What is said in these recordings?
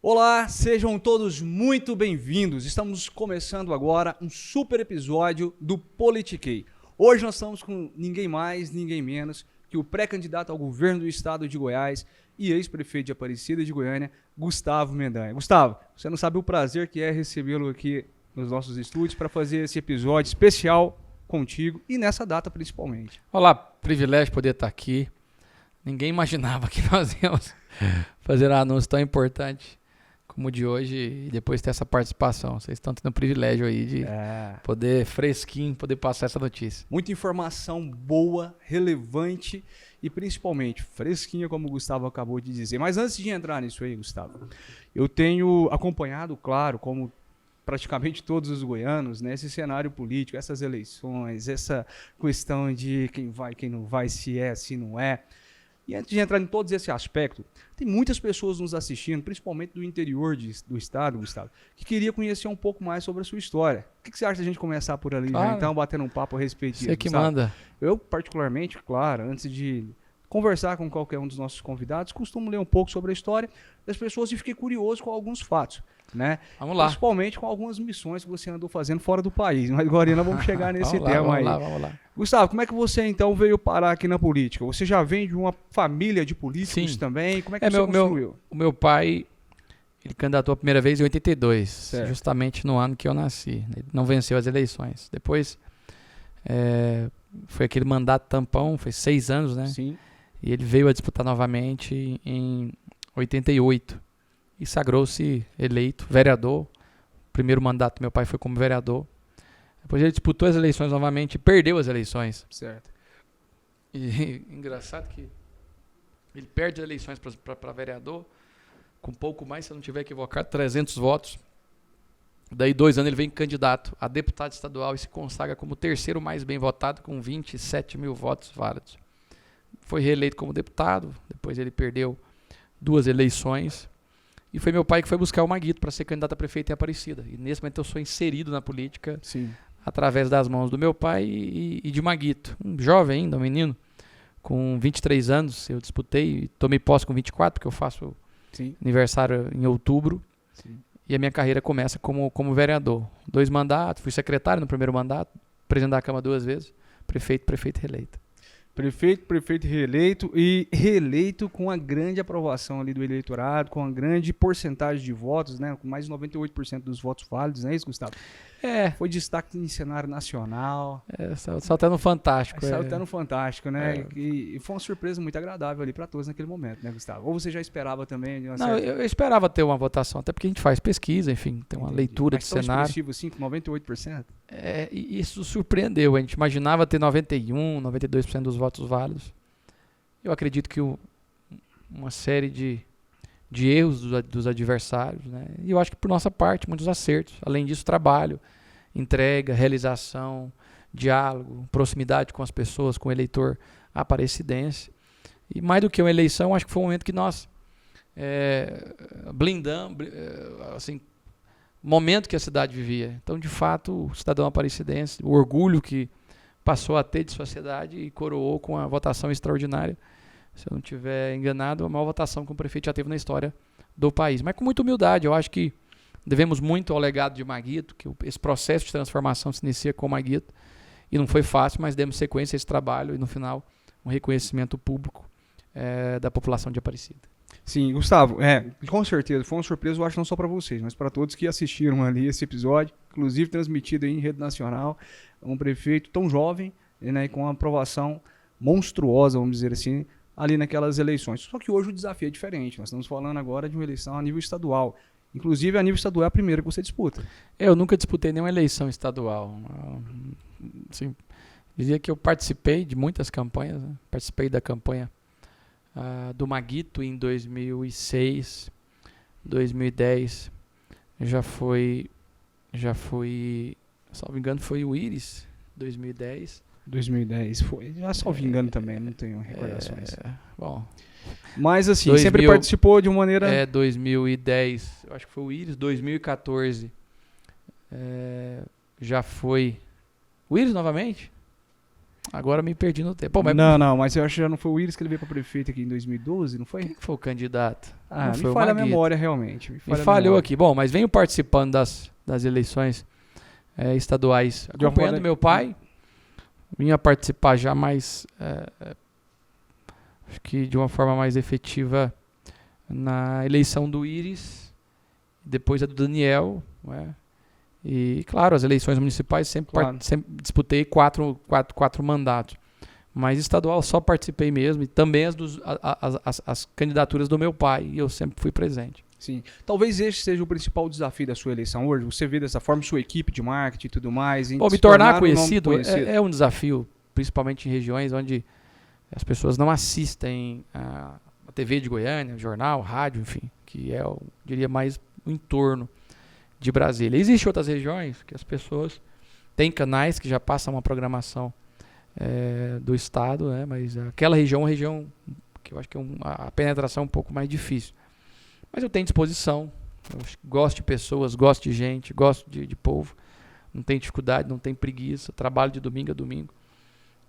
Olá, sejam todos muito bem-vindos. Estamos começando agora um super episódio do Politiquei. Hoje nós estamos com ninguém mais, ninguém menos que o pré-candidato ao governo do estado de Goiás e ex-prefeito de Aparecida de Goiânia, Gustavo Mendanha. Gustavo, você não sabe o prazer que é recebê-lo aqui nos nossos estúdios para fazer esse episódio especial contigo e nessa data principalmente. Olá, privilégio poder estar aqui. Ninguém imaginava que nós íamos fazer um anúncio tão importante como o de hoje e depois ter essa participação. Vocês estão tendo o privilégio aí de poder fresquinho, poder passar essa notícia. Muita informação boa, relevante e principalmente fresquinha, como o Gustavo acabou de dizer. Mas antes de entrar nisso aí, Gustavo, eu tenho acompanhado, claro, como praticamente todos os goianos, né, esse cenário político, essas eleições, essa questão de quem vai, quem não vai, se é, se não é. E antes de entrar em todos esse aspecto, tem muitas pessoas nos assistindo, principalmente do interior do estado, Gustavo, que queria conhecer um pouco mais sobre a sua história. O que você acha da gente começar por ali, claro, já, então, batendo um papo a respeito disso? Você que manda. Eu, particularmente, claro, antes de conversar com qualquer um dos nossos convidados, costumo ler um pouco sobre a história das pessoas e fiquei curioso com alguns fatos, né? Vamos lá. Principalmente com algumas missões que você andou fazendo fora do país. Mas agora nós vamos chegar nesse tema aí. Vamos lá. Gustavo, como é que você então veio parar aqui na política? Você já vem de uma família de políticos Sim. também? Como é que você construiu? O meu pai, ele candidatou a primeira vez em 82, certo, justamente no ano que eu nasci. Ele não venceu as eleições. Depois, foi aquele mandato tampão, foi 6 anos, né? Sim. E ele veio a disputar novamente em 88 e sagrou-se eleito vereador. O primeiro mandato do meu pai foi como vereador. Depois ele disputou as eleições novamente e perdeu as eleições. Certo. E engraçado que ele perde as eleições para vereador com pouco mais, se eu não estiver equivocado, 300 votos. Daí 2 anos ele vem candidato a deputado estadual e se consagra como o terceiro mais bem votado com 27 mil votos válidos. Foi reeleito como deputado, depois ele perdeu 2 eleições. E foi meu pai que foi buscar o Maguito para ser candidato a prefeito em Aparecida. E nesse momento eu sou inserido na política. Sim. Através das mãos do meu pai e de Maguito. Um jovem ainda, um menino, com 23 anos. Eu disputei, tomei posse com 24, porque eu faço Sim. aniversário em outubro. Sim. E a minha carreira começa como vereador. 2 mandatos, fui secretário no primeiro mandato, presidente da Câmara 2 vezes, prefeito reeleito. Prefeito reeleito e reeleito com a grande aprovação ali do eleitorado, com a grande porcentagem de votos, né? Com mais de 98% dos votos válidos, não é isso, Gustavo? Foi destaque em cenário nacional. Só tá no Fantástico. Só tá no Fantástico, né? E foi uma surpresa muito agradável ali para todos naquele momento, né, Gustavo? Ou você já esperava também? Não, eu esperava ter uma votação, até porque a gente faz pesquisa, enfim, tem uma leitura de cenário. Expressivo assim, com 98%? E isso surpreendeu. A gente imaginava ter 91%, 92% dos votos válidos. Eu acredito que uma série de erros dos adversários, né? E eu acho que por nossa parte, muitos acertos. Além disso, trabalho, entrega, realização, diálogo, proximidade com as pessoas, com o eleitor aparecidense. E mais do que uma eleição, acho que foi um momento que nós blindamos, assim, momento que a cidade vivia. Então, de fato, o cidadão aparecidense, o orgulho que passou a ter de sociedade e coroou com a votação extraordinária. Se eu não estiver enganado, a maior votação que o prefeito já teve na história do país. Mas com muita humildade, eu acho que devemos muito ao legado de Maguito, que esse processo de transformação se inicia com o Maguito, e não foi fácil, mas demos sequência a esse trabalho e no final um reconhecimento público da população de Aparecida. Sim, Gustavo, com certeza, foi uma surpresa, eu acho, não só para vocês, mas para todos que assistiram ali esse episódio, inclusive transmitido aí em rede nacional, um prefeito tão jovem, né, com uma aprovação monstruosa, vamos dizer assim, ali naquelas eleições. Só que hoje o desafio é diferente, nós estamos falando agora de uma eleição a nível estadual. Inclusive, a nível estadual é a primeira que você disputa. Eu nunca disputei nenhuma eleição estadual. Assim, diria que eu participei de muitas campanhas, né? Participei da campanha do Maguito em 2006, 2010, já foi, salvo engano, foi o Íris, 2010. 2010 foi, já salvo engano também, não tenho recordações. Bom. Mas assim, sempre participou de uma maneira... 2010, eu acho que foi o Íris, 2014, já foi... O Íris novamente? Agora me perdi no tempo. Pô, mas Não, mas eu acho que já não foi o Íris que ele veio para prefeito aqui em 2012, não foi? quem que foi o candidato? Ah, Não me foi o falha a Maguito. memória realmente. Me falha a falhou memória. aqui. Bom, mas venho participando das eleições estaduais. De uma Acompanhando forma- meu pai, vinha participar já mais, acho que de uma forma mais efetiva na eleição do Íris, depois a do Daniel, né? E, claro, as eleições municipais Claro. sempre disputei quatro mandatos. Mas estadual só participei mesmo, e também as candidaturas do meu pai, e eu sempre fui presente. Sim. Talvez este seja o principal desafio da sua eleição hoje. Você vê dessa forma sua equipe de marketing e tudo mais. em Bom, me se tornar um nome conhecido é um desafio, principalmente em regiões onde as pessoas não assistem a TV de Goiânia, jornal, rádio, enfim, que é, eu diria, mais o entorno de Brasília. Existem outras regiões que as pessoas têm canais que já passam uma programação do estado, né? Mas aquela região é uma região que eu acho que a penetração é um pouco mais difícil. Mas eu tenho disposição, eu gosto de pessoas, gosto de gente, gosto de povo, não tenho dificuldade, não tenho preguiça, trabalho de domingo a domingo.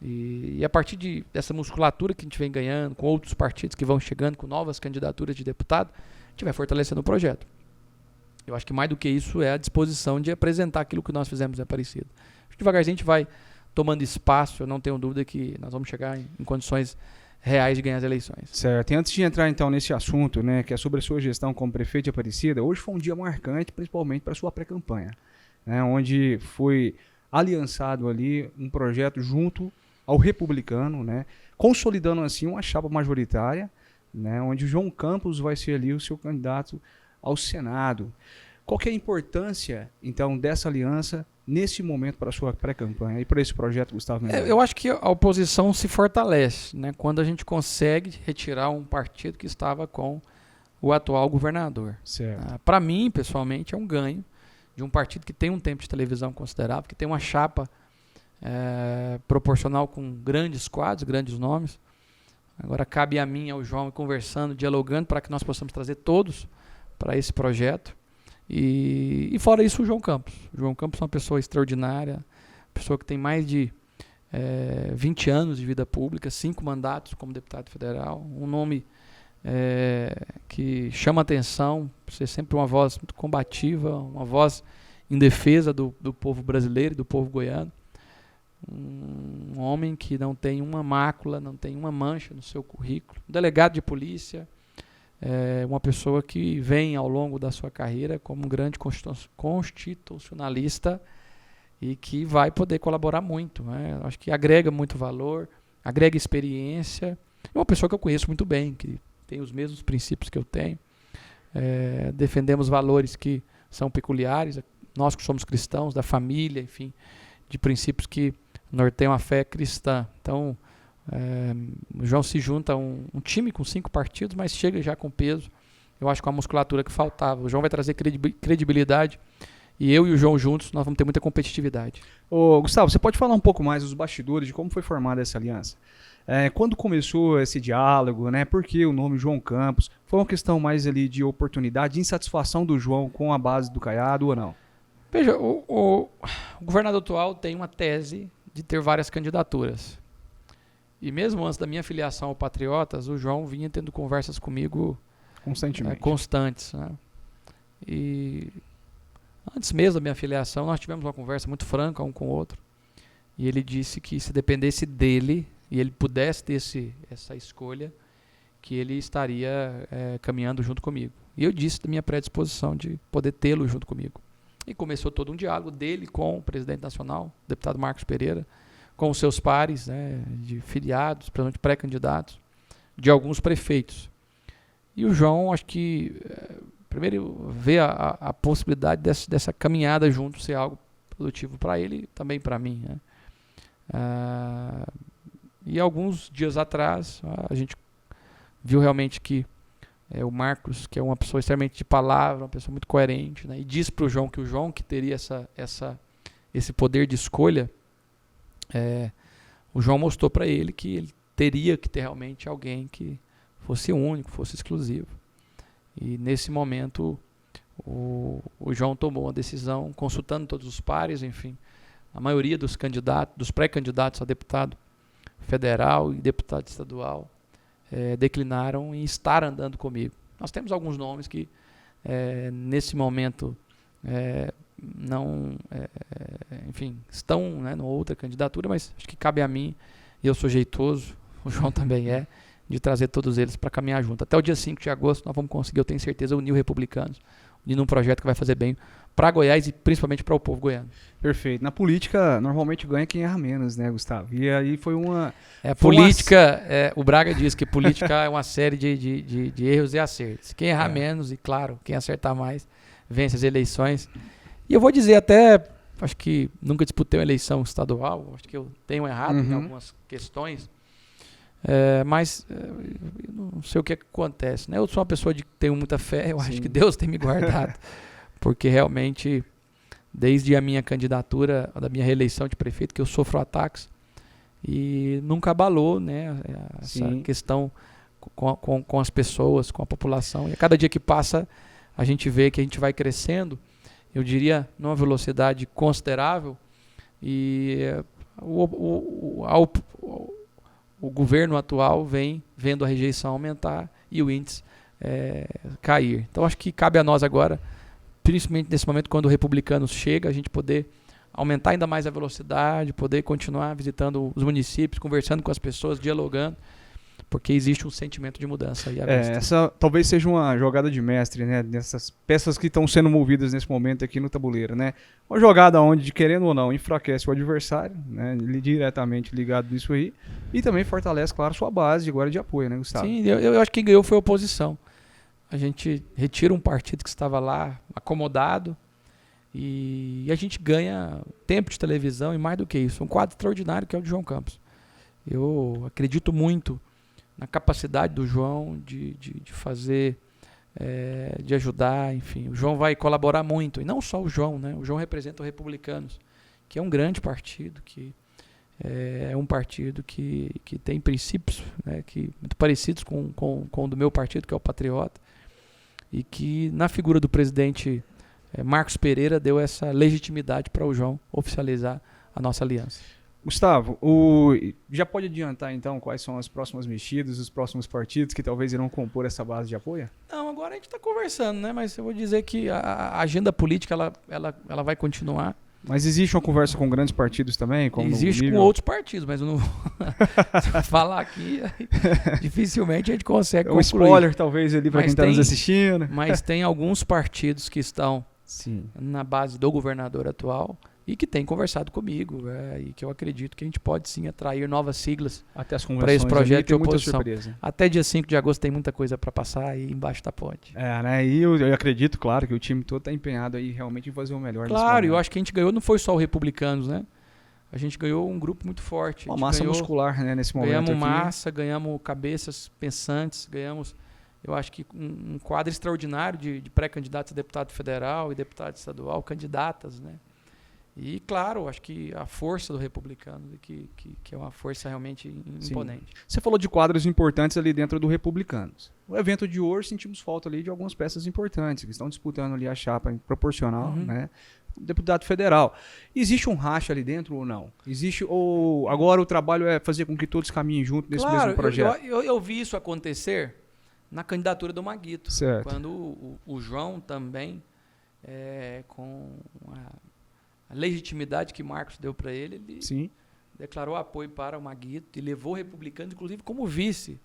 E a partir dessa musculatura que a gente vem ganhando, com outros partidos que vão chegando, com novas candidaturas de deputado, a gente vai fortalecendo o projeto. Eu acho que mais do que isso é a disposição de apresentar aquilo que nós fizemos em Aparecida. Devagarzinho a gente vai tomando espaço, eu não tenho dúvida que nós vamos chegar em condições reais de ganhar as eleições. Certo. E antes de entrar então nesse assunto, né, que é sobre a sua gestão como prefeito de Aparecida, hoje foi um dia marcante, principalmente para a sua pré-campanha, né, onde foi aliançado ali um projeto junto ao Republicano, né, consolidando assim uma chapa majoritária, né, onde o João Campos vai ser ali o seu candidato ao Senado. Qual que é a importância, então, dessa aliança nesse momento para a sua pré-campanha e para esse projeto, Gustavo Mendes? Eu acho que a oposição se fortalece, né, quando a gente consegue retirar um partido que estava com o atual governador. Certo. Para mim, pessoalmente, é um ganho de um partido que tem um tempo de televisão considerável, que tem uma chapa proporcional com grandes quadros, grandes nomes. Agora cabe a mim e ao João conversando, dialogando para que nós possamos trazer todos para esse projeto. E fora isso, o João Campos. O João Campos é uma pessoa extraordinária, pessoa que tem mais de 20 anos de vida pública, 5 mandatos como deputado federal, um nome que chama atenção, por ser sempre uma voz muito combativa, uma voz em defesa do povo brasileiro, do povo goiano. Um homem que não tem uma mácula, não tem uma mancha no seu currículo. Um delegado de polícia, uma pessoa que vem ao longo da sua carreira como um grande constitucionalista e que vai poder colaborar muito, né? Acho que agrega muito valor, agrega experiência. É uma pessoa que eu conheço muito bem, que tem os mesmos princípios que eu tenho. Defendemos valores que são peculiares, nós que somos cristãos, da família, enfim, de princípios que norteiam a fé cristã. Então, o João se junta a um time com 5 partidos, mas chega já com peso. Eu acho que com a musculatura que faltava. O João vai trazer credibilidade e eu e o João juntos nós vamos ter muita competitividade. Ô, Gustavo, você pode falar um pouco mais dos bastidores de como foi formada essa aliança? Quando começou esse diálogo, né? Por que o nome João Campos? Foi uma questão mais ali de oportunidade, de insatisfação do João com a base do Caiado ou não? Veja, o governador atual tem uma tese de ter várias candidaturas. E mesmo antes da minha filiação ao Patriotas, o João vinha tendo conversas comigo Constantemente. constantes, né? E antes mesmo da minha filiação, nós tivemos uma conversa muito franca um com o outro. E ele disse que se dependesse dele e ele pudesse ter essa escolha, que ele estaria caminhando junto comigo. E eu disse da minha predisposição de poder tê-lo junto comigo. E começou todo um diálogo dele com o presidente nacional, o deputado Marcos Pereira, com os seus pares, né, de filiados, principalmente pré-candidatos, de alguns prefeitos. E o João, acho que, primeiro, vê a possibilidade dessa caminhada junto ser algo produtivo para ele e também para mim, né? E alguns dias atrás, a gente viu realmente que o Marcos, que é uma pessoa extremamente de palavra, uma pessoa muito coerente, né, e disse para o João que teria esse poder de escolha. O João mostrou para ele que ele teria que ter realmente alguém que fosse único, fosse exclusivo. E nesse momento o João tomou uma decisão, consultando todos os pares, enfim, a maioria dos candidatos, dos pré-candidatos a deputado federal e deputado estadual declinaram em estar andando comigo. Nós temos alguns nomes que, nesse momento, não, enfim, estão, né, numa outra candidatura, mas acho que cabe a mim, e eu sou jeitoso, o João também de trazer todos eles para caminhar junto. Até o dia 5 de agosto nós vamos conseguir, eu tenho certeza, unir os republicanos, unir num projeto que vai fazer bem para Goiás e principalmente para o povo goiano. Perfeito. Na política, normalmente ganha quem erra menos, né, Gustavo? E aí foi uma... política, o Braga diz que política é uma série de erros e acertos. Quem errar menos e, claro, quem acertar mais, vence as eleições. E eu vou dizer até, acho que nunca disputei uma eleição estadual, acho que eu tenho errado em algumas questões, mas eu não sei o que acontece, né? Eu sou uma pessoa que tenho muita fé, eu acho que Deus tem me guardado, porque realmente, desde a minha candidatura, da minha reeleição de prefeito, que eu sofro ataques, e nunca abalou, né, essa questão com as pessoas, com a população. E a cada dia que passa, a gente vê que a gente vai crescendo, eu diria, numa velocidade considerável, e o governo atual vem vendo a rejeição aumentar e o índice cair. Então acho que cabe a nós agora, principalmente nesse momento quando o republicano chega, a gente poder aumentar ainda mais a velocidade, poder continuar visitando os municípios, conversando com as pessoas, dialogando, porque existe um sentimento de mudança aí à vista. Essa talvez seja uma jogada de mestre, né? Dessas peças que estão sendo movidas nesse momento aqui no tabuleiro, né? Uma jogada onde, querendo ou não, enfraquece o adversário, né? Ele diretamente ligado nisso aí, e também fortalece, claro, sua base agora de apoio, né, Gustavo? Sim, eu acho que quem ganhou foi a oposição. A gente retira um partido que estava lá acomodado e a gente ganha tempo de televisão e mais do que isso, um quadro extraordinário que é o de João Campos. Eu acredito muito na capacidade do João de fazer, de ajudar, enfim. O João vai colaborar muito, e não só o João, né? O João representa os republicanos, que é um grande partido, que é um partido que tem princípios, né, muito parecidos com o do meu partido, que é o Patriota, e que na figura do presidente Marcos Pereira deu essa legitimidade para o João oficializar a nossa aliança. Gustavo, já pode adiantar então quais são as próximas mexidas, os próximos partidos que talvez irão compor essa base de apoio? Não, agora a gente está conversando, né? Mas eu vou dizer que a agenda política ela vai continuar. Mas existe uma conversa com grandes partidos também? Como existe com outros partidos, mas eu não vou falar aqui. Dificilmente a gente consegue concluir. Spoiler talvez ali para quem está nos assistindo. Mas tem alguns partidos que estão na base do governador atual e que tem conversado comigo, e que eu acredito que a gente pode sim atrair novas siglas para esse projeto de oposição. Até dia 5 de agosto tem muita coisa para passar aí embaixo da ponte. Né? E eu acredito, claro, que o time todo está empenhado aí realmente em fazer o melhor. Claro, eu acho que a gente ganhou, não foi só os republicanos, né? A gente ganhou um grupo muito forte. Uma massa muscular, né, nesse momento. Ganhamos aqui. massa, ganhamos cabeças pensantes, ganhamos, eu acho que um quadro extraordinário de pré-candidatos a deputado federal e deputado estadual, candidatas, né? E, claro, acho que a força do republicano, que é uma força realmente imponente. Você falou de quadros importantes ali dentro do Republicanos. O evento de hoje, sentimos falta ali de algumas peças importantes, que estão disputando ali a chapa proporcional, né? Deputado federal. Existe um racha ali dentro ou não? Existe, ou agora o trabalho é fazer com que todos caminhem junto nesse mesmo projeto? Eu vi isso acontecer na candidatura do Maguito. Certo. Quando o João também, com a legitimidade que Marcos deu para ele declarou apoio para o Maguito e levou o republicano, inclusive como vice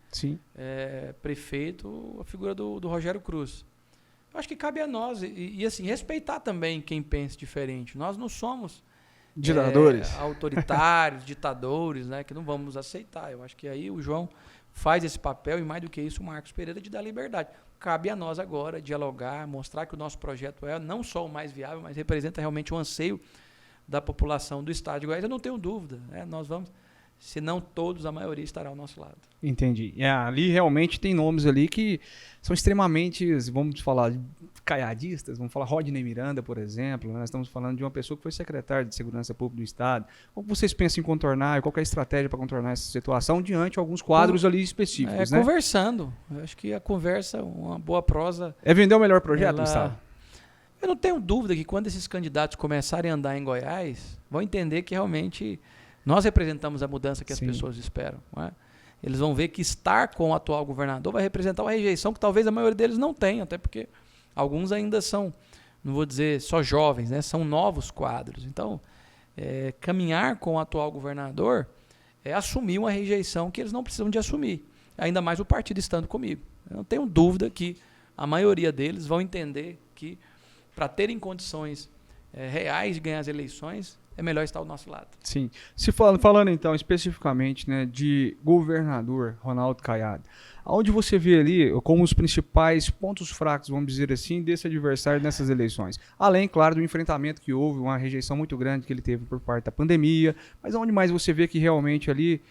prefeito, a figura do Rogério Cruz. Eu acho que cabe a nós e assim, respeitar também quem pensa diferente. Nós não somos ditadores, autoritários, ditadores, né, que não vamos aceitar. Eu acho que aí o João faz esse papel e mais do que isso o Marcos Pereira de dar liberdade. Cabe a nós agora dialogar, mostrar que o nosso projeto é não só o mais viável, mas representa realmente um anseio da população do estado de Goiás. Eu não tenho dúvida, nós vamos, se não todos, a maioria estará ao nosso lado. Entendi. Ali realmente tem nomes ali que são extremamente, vamos falar, caiadistas, vamos falar Rodney Miranda, por exemplo, nós estamos falando de uma pessoa que foi secretária de Segurança Pública do Estado. Como vocês pensam em contornar, qual é a estratégia para contornar essa situação diante de alguns quadros ali específicos, né? Conversando. Eu acho que a conversa, uma boa prosa... É vender o melhor projeto, Gustavo? Eu não tenho dúvida que quando esses candidatos começarem a andar em Goiás, vão entender que realmente Nós representamos a mudança que as Sim. pessoas esperam. Não é? Eles vão ver que estar com o atual governador vai representar uma rejeição que talvez a maioria deles não tenha, até porque alguns ainda são, não vou dizer só jovens, né? São novos quadros. Então, caminhar com o atual governador é assumir uma rejeição que eles não precisam de assumir. Ainda mais o partido estando comigo. Eu não tenho dúvida que a maioria deles vão entender que para terem condições reais de ganhar as eleições, é melhor estar ao nosso lado. Sim. Falando então especificamente, né, de governador Ronaldo Caiado, aonde você vê ali como os principais pontos fracos, vamos dizer assim, desse adversário nessas eleições? Além, claro, do enfrentamento que houve, uma rejeição muito grande que ele teve por parte da pandemia, mas aonde mais você vê que realmente ali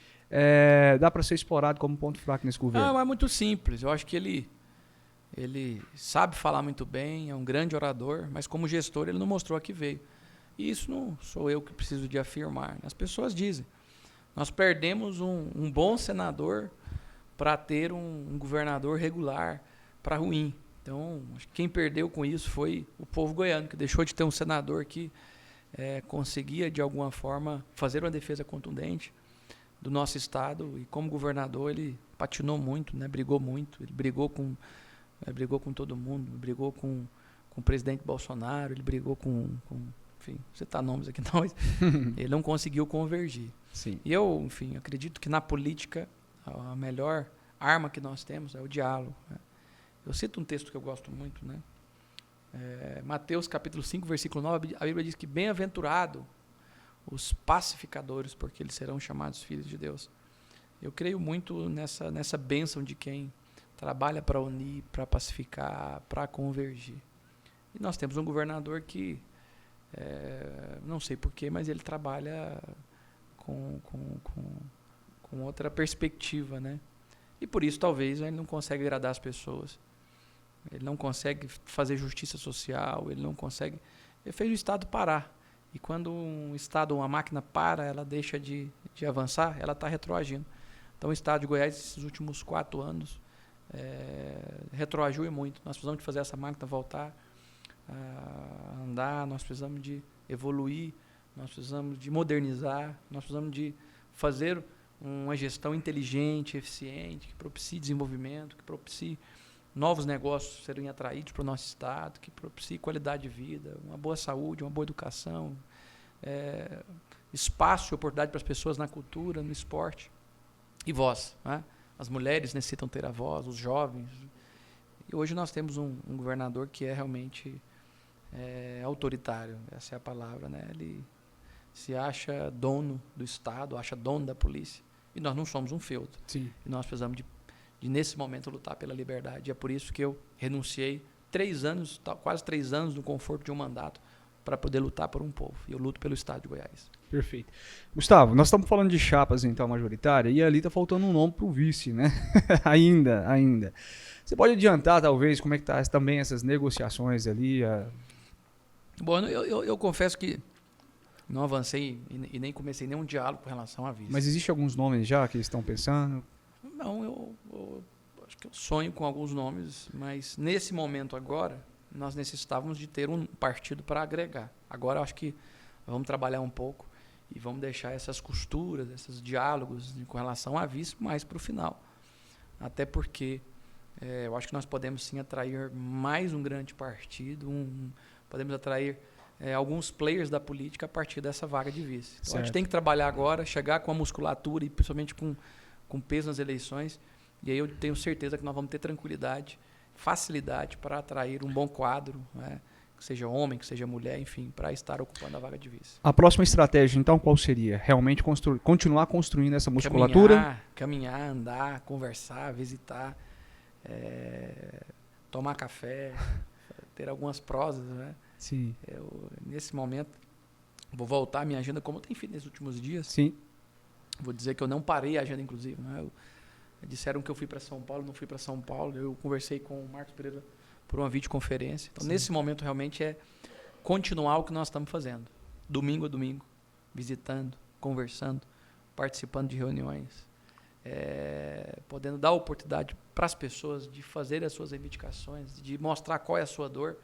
dá para ser explorado como ponto fraco nesse governo? É muito simples. Eu acho que ele sabe falar muito bem, é um grande orador, mas como gestor ele não mostrou a que veio. E isso não sou eu que preciso de afirmar. As pessoas dizem. Nós perdemos um bom senador para ter um governador regular para ruim. Então, acho que quem perdeu com isso foi o povo goiano, que deixou de ter um senador que conseguia, de alguma forma, fazer uma defesa contundente do nosso estado. E como governador, ele patinou muito, né? Brigou muito. Ele brigou com todo mundo, brigou com o presidente Bolsonaro, ele brigou enfim, citar nomes aqui não, mas ele não conseguiu convergir. Sim. E eu, enfim, acredito que na política a melhor arma que nós temos é o diálogo. Né? Eu cito um texto que eu gosto muito, né? Mateus capítulo 5, versículo 9, a Bíblia diz que bem-aventurado os pacificadores, porque eles serão chamados filhos de Deus. Eu creio muito nessa bênção de quem trabalha para unir, para pacificar, para convergir. E nós temos um governador que não sei porquê, mas ele trabalha com outra perspectiva, né? E por isso talvez ele não consegue agradar as pessoas. Ele não consegue fazer justiça social, ele fez o Estado parar. E quando um Estado, uma máquina para, ela deixa de avançar, ela está retroagindo. Então o Estado de Goiás, esses últimos 4 anos, retroagiu muito. Nós precisamos de fazer essa máquina voltar a andar, nós precisamos de evoluir, nós precisamos de modernizar, nós precisamos de fazer uma gestão inteligente, eficiente, que propicie desenvolvimento, que propicie novos negócios serem atraídos para o nosso estado, que propicie qualidade de vida, uma boa saúde, uma boa educação, espaço e oportunidade para as pessoas na cultura, no esporte e voz. Né? As mulheres necessitam ter a voz, os jovens. E hoje nós temos um governador que é realmente autoritário, essa é a palavra, né? Ele se acha dono do Estado, acha dono da polícia. E nós não somos um feudo. Sim. E nós precisamos de, nesse momento, lutar pela liberdade. E é por isso que eu renunciei 3 anos, quase 3 anos no conforto de um mandato para poder lutar por um povo. E eu luto pelo Estado de Goiás. Perfeito. Gustavo, nós estamos falando de chapas, então, majoritária, e ali está faltando um nome para o vice, né? ainda. Você pode adiantar, talvez, como é que tá também essas negociações ali? Bom, eu confesso que não avancei e nem comecei nenhum diálogo com relação à vice. Mas existe alguns nomes já que eles estão pensando? Não, eu acho que eu sonho com alguns nomes, mas nesse momento agora, nós necessitávamos de ter um partido para agregar. Agora eu acho que vamos trabalhar um pouco e vamos deixar essas costuras, esses diálogos com relação à vice mais para o final. Até porque eu acho que nós podemos sim atrair mais um grande partido, podemos atrair alguns players da política a partir dessa vaga de vice. Então, a gente tem que trabalhar agora, chegar com a musculatura e principalmente com peso nas eleições. E aí eu tenho certeza que nós vamos ter tranquilidade, facilidade para atrair um bom quadro, né? Que seja homem, que seja mulher, enfim, para estar ocupando a vaga de vice. A próxima estratégia, então, qual seria? Realmente continuar construindo essa musculatura? Caminhar, andar, conversar, visitar, tomar café, ter algumas prosas, né? Sim. Nesse momento, vou voltar a minha agenda como tem feito nesses últimos dias. Sim. Vou dizer que eu não parei a agenda, inclusive. Né? Disseram que eu fui para São Paulo, não fui para São Paulo. Eu conversei com o Marcos Pereira por uma videoconferência. Então, nesse momento, realmente, é continuar o que nós estamos fazendo. Domingo a domingo, visitando, conversando, participando de reuniões, podendo dar oportunidade para as pessoas de fazer as suas reivindicações, de mostrar qual é a sua dor.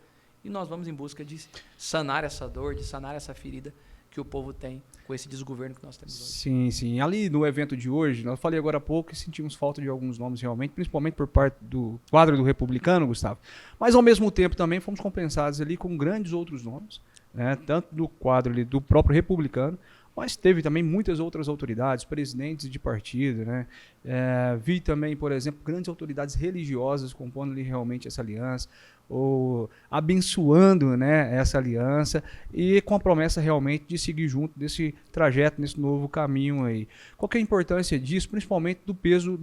E nós vamos em busca de sanar essa dor, de sanar essa ferida que o povo tem com esse desgoverno que nós temos hoje. Sim, sim. Ali no evento de hoje, nós falei agora há pouco que sentimos falta de alguns nomes realmente, principalmente por parte do quadro do Republicano, Gustavo. Mas ao mesmo tempo também fomos compensados ali com grandes outros nomes, né? Tanto do quadro ali do próprio Republicano, mas teve também muitas outras autoridades, presidentes de partido, né? Vi também, por exemplo, grandes autoridades religiosas compondo ali realmente essa aliança, ou abençoando, né, essa aliança e com a promessa realmente de seguir junto desse trajeto, nesse novo caminho aí. Qual que é a importância disso, principalmente do peso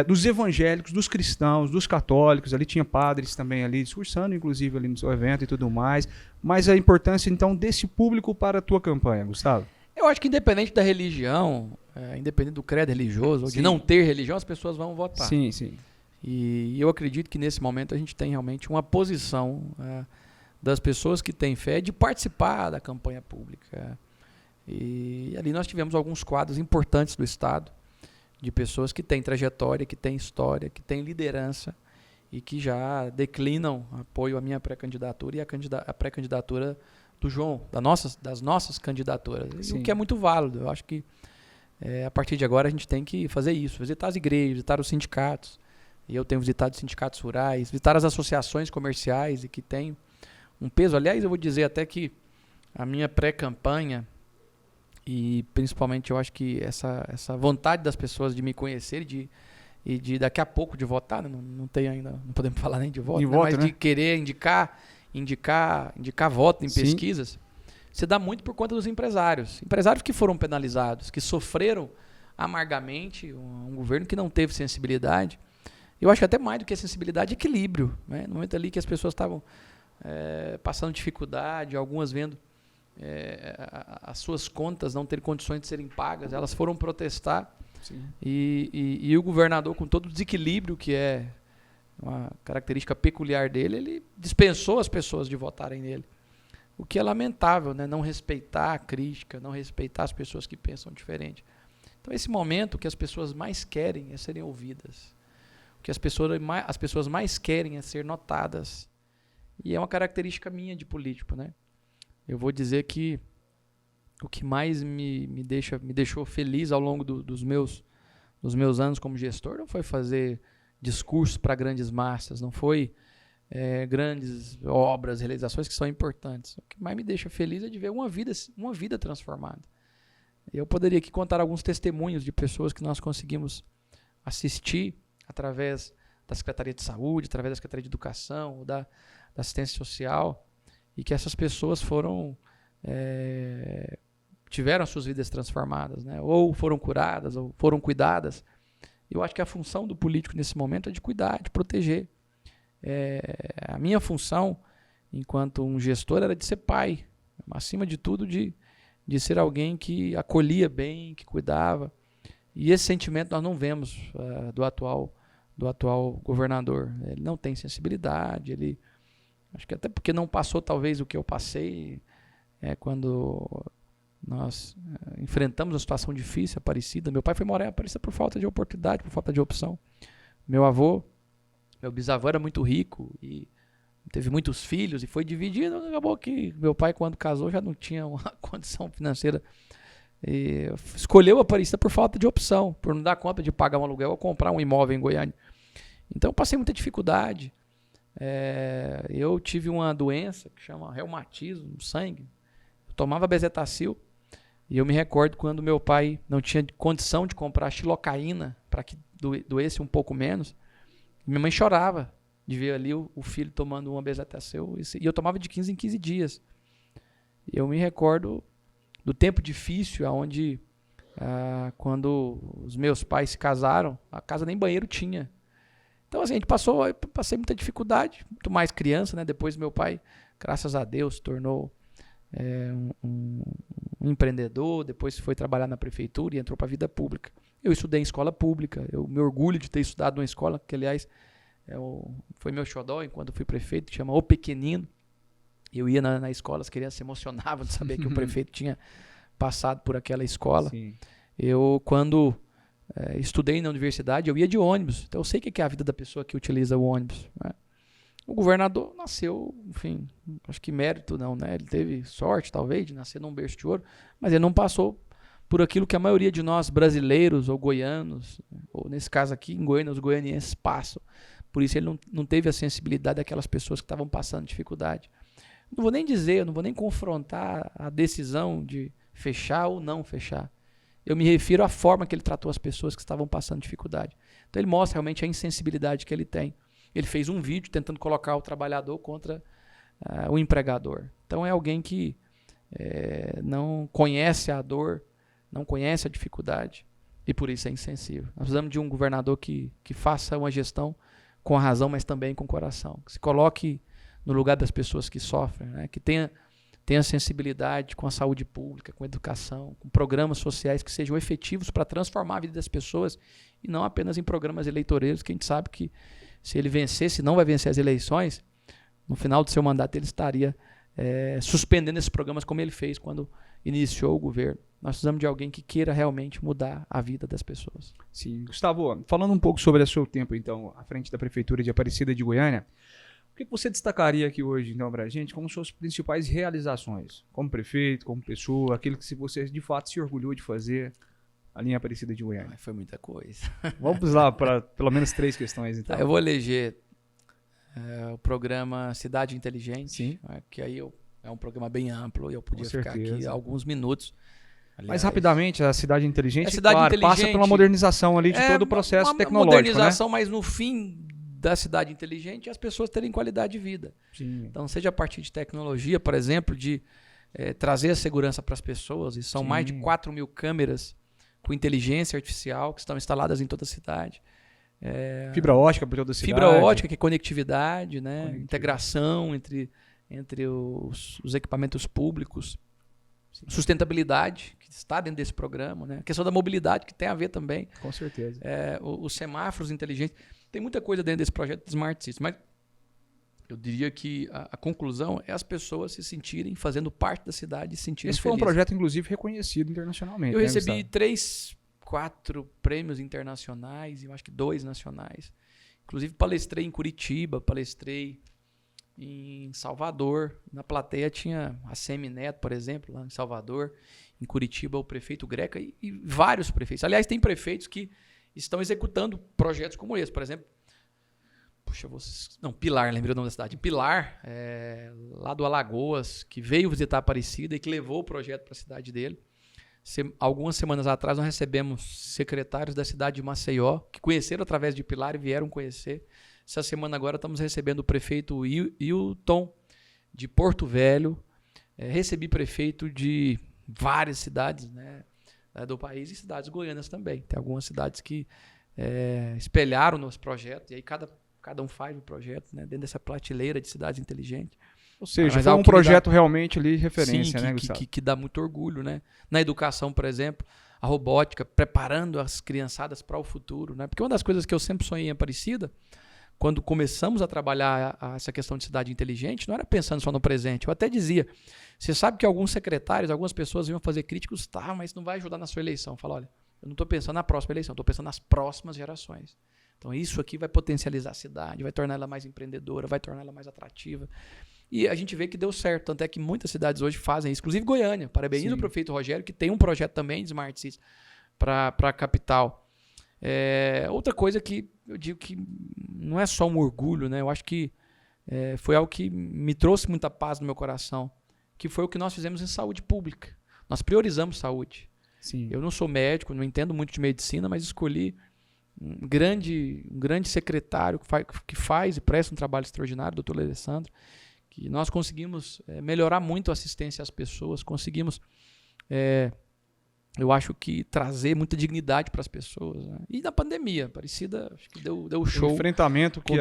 dos evangélicos, dos cristãos, dos católicos, ali tinha padres também ali discursando, inclusive ali no seu evento e tudo mais, mas a importância então desse público para a tua campanha, Gustavo? Eu acho que independente da religião, independente do credo religioso, ou de não ter religião, as pessoas vão votar. Sim, sim. E eu acredito que nesse momento a gente tem realmente uma posição das pessoas que têm fé de participar da campanha pública. E ali nós tivemos alguns quadros importantes do Estado, de pessoas que têm trajetória, que têm história, que têm liderança e que já declinam apoio à minha pré-candidatura e a pré-candidatura do João, das nossas candidaturas. O que é muito válido. Eu acho que a partir de agora a gente tem que fazer isso, visitar as igrejas, visitar os sindicatos. E eu tenho visitado os sindicatos rurais, visitar as associações comerciais e que têm um peso. Aliás, eu vou dizer até que a minha pré-campanha, e principalmente eu acho que essa vontade das pessoas de me conhecer e de daqui a pouco de votar, né? Não tem ainda, não podemos falar nem de voto, mas de querer indicar voto em pesquisas, se dá muito por conta dos empresários. Empresários que foram penalizados, que sofreram amargamente um governo que não teve sensibilidade. Eu acho que até mais do que a sensibilidade, equilíbrio, né? No momento ali que as pessoas estavam passando dificuldade, algumas vendo as suas contas não terem condições de serem pagas, elas foram protestar. E o governador, com todo o desequilíbrio que é uma característica peculiar dele, ele dispensou as pessoas de votarem nele. O que é lamentável, né? Não respeitar a crítica, não respeitar as pessoas que pensam diferente. Então, esse momento, o que as pessoas mais querem é serem ouvidas. O que as pessoas mais querem é ser notadas. E é uma característica minha de político, né? Eu vou dizer que o que mais me deixou feliz ao longo dos meus anos como gestor não foi fazer discursos para grandes massas, não foi grandes obras, realizações que são importantes. O que mais me deixa feliz é de ver uma vida transformada. Eu poderia aqui contar alguns testemunhos de pessoas que nós conseguimos assistir através da Secretaria de Saúde, através da Secretaria de Educação, da Assistência Social, e que essas pessoas tiveram as suas vidas transformadas, né? Ou foram curadas, ou foram cuidadas. Eu acho que a função do político nesse momento é de cuidar, de proteger. A minha função, enquanto um gestor, era de ser pai, acima de tudo, de ser alguém que acolhia bem, que cuidava. E esse sentimento nós não vemos do atual governador. Ele não tem sensibilidade, acho que até porque não passou talvez o que eu passei quando nós enfrentamos uma situação difícil, Aparecida. Meu pai foi morar em Aparecida por falta de oportunidade, por falta de opção. Meu bisavô era muito rico e teve muitos filhos e foi dividido. Acabou que meu pai, quando casou, já não tinha uma condição financeira. E escolheu Aparecida por falta de opção, por não dar conta de pagar um aluguel ou comprar um imóvel em Goiânia. Então eu passei muita dificuldade. Eu tive uma doença que chama reumatismo no sangue. Eu tomava bezetacil e eu me recordo quando meu pai não tinha condição de comprar xilocaína para que doesse um pouco menos. Minha mãe chorava de ver ali o filho tomando uma bezetacil e eu tomava de 15 em 15 dias. E eu me recordo do tempo difícil onde quando os meus pais se casaram, a casa nem banheiro tinha. Então, assim, eu passei muita dificuldade, muito mais criança, né? Depois meu pai, graças a Deus, se tornou um empreendedor, depois foi trabalhar na prefeitura e entrou para a vida pública. Eu estudei em escola pública, eu me orgulho de ter estudado numa escola que, aliás, foi meu xodó enquanto fui prefeito, que chama O Pequenino. Eu ia na escola, as crianças se emocionavam de saber que o prefeito tinha passado por aquela escola. Sim. Eu, quando estudei na universidade, eu ia de ônibus. Então eu sei o que é a vida da pessoa que utiliza o ônibus, né? O governador nasceu, enfim, acho que mérito não, né? Ele teve sorte, talvez, de nascer num berço de ouro, mas ele não passou por aquilo que a maioria de nós, brasileiros ou goianos, ou nesse caso aqui, em Goiânia, os goianienses passam. Por isso ele não teve a sensibilidade daquelas pessoas que estavam passando dificuldade. Não vou nem dizer, não vou nem confrontar a decisão de fechar ou não fechar. Eu me refiro à forma que ele tratou as pessoas que estavam passando dificuldade. Então ele mostra realmente a insensibilidade que ele tem. Ele fez um vídeo tentando colocar o trabalhador contra o empregador. Então é alguém que não conhece a dor, não conhece a dificuldade e por isso é insensível. Nós precisamos de um governador que faça uma gestão com a razão, mas também com o coração. Que se coloque no lugar das pessoas que sofrem, né? Que tenha sensibilidade com a saúde pública, com a educação, com programas sociais que sejam efetivos para transformar a vida das pessoas e não apenas em programas eleitoreiros, que a gente sabe que se ele vencer, se não vai vencer as eleições, no final do seu mandato ele estaria suspendendo esses programas como ele fez quando iniciou o governo. Nós precisamos de alguém que queira realmente mudar a vida das pessoas. Sim. Gustavo, falando um pouco sobre o seu tempo, então, à frente da Prefeitura de Aparecida de Goiânia, o que você destacaria aqui hoje, então, para a gente, como suas principais realizações, como prefeito, como pessoa, aquilo que você de fato se orgulhou de fazer ali em Aparecida de Goiânia? Foi muita coisa. Vamos lá para pelo menos 3 questões, então. Eu vou eleger o programa Cidade Inteligente, Sim. Que aí é um programa bem amplo e eu podia ficar aqui alguns minutos. Aliás, mas rapidamente, a Cidade Inteligente, Inteligente passa pela modernização ali de todo o processo tecnológico, modernização, né? Mas no fim da Cidade Inteligente, as pessoas terem qualidade de vida. Sim. Então, seja a partir de tecnologia, por exemplo, de trazer a segurança para as pessoas, e são mais de 4 mil câmeras com inteligência artificial que estão instaladas em toda a cidade. Fibra ótica para toda a cidade. Fibra ótica, que é conectividade, né? Integração entre os equipamentos públicos. Sim. Sustentabilidade, que está dentro desse programa, né? A questão da mobilidade, que tem a ver também. Com certeza. Os semáforos inteligentes. Tem muita coisa dentro desse projeto de Smart Cities, mas eu diria que a conclusão é as pessoas se sentirem fazendo parte da cidade e se sentirem Esse foi felizes. um projeto, inclusive, reconhecido internacionalmente. Eu recebi 3, 4 prêmios internacionais e eu acho que 2 nacionais. Inclusive palestrei em Curitiba, palestrei em Salvador. Na plateia tinha a Semi Neto, por exemplo, lá em Salvador. Em Curitiba, o prefeito Greca e vários prefeitos. Aliás, tem prefeitos que estão executando projetos como esse. Por exemplo, Pilar, lembrei o nome da cidade. Pilar, lá do Alagoas, que veio visitar Aparecida e que levou o projeto para a cidade dele. Algumas semanas atrás, nós recebemos secretários da cidade de Maceió, que conheceram através de Pilar e vieram conhecer. Essa semana agora estamos recebendo o prefeito Hilton, de Porto Velho. Recebi prefeito de várias cidades, né, do país e cidades goianas também. Tem algumas cidades que espelharam nos projetos, e aí cada um faz um projeto, né, dentro dessa prateleira de cidades inteligentes. Ou seja, foi um projeto realmente ali referência, né, Gustavo? Que dá muito orgulho, né? Na educação, por exemplo, a robótica, preparando as criançadas para o futuro, né? Porque uma das coisas que eu sempre sonhei em Aparecida, quando começamos a trabalhar essa questão de cidade inteligente, não era pensando só no presente. Eu até dizia, você sabe que alguns secretários, algumas pessoas iam fazer críticos, mas não vai ajudar na sua eleição. Fala, olha, eu não estou pensando na próxima eleição, estou pensando nas próximas gerações. Então isso aqui vai potencializar a cidade, vai tornar ela mais empreendedora, vai tornar ela mais atrativa. E a gente vê que deu certo, tanto é que muitas cidades hoje fazem isso, inclusive Goiânia. Parabenizo o prefeito Rogério, que tem um projeto também de Smart Cities para a capital. Outra coisa que eu digo que não é só um orgulho, né? Eu acho que foi algo que me trouxe muita paz no meu coração, que foi o que nós fizemos em saúde pública. Nós priorizamos saúde. Sim. Eu não sou médico, não entendo muito de medicina, mas escolhi um grande secretário que faz e presta um trabalho extraordinário, o Dr. Alessandro, que nós conseguimos melhorar muito a assistência às pessoas, conseguimos, eu acho que trazer muita dignidade para as pessoas, né? E na pandemia, Aparecida, acho que deu show. O enfrentamento com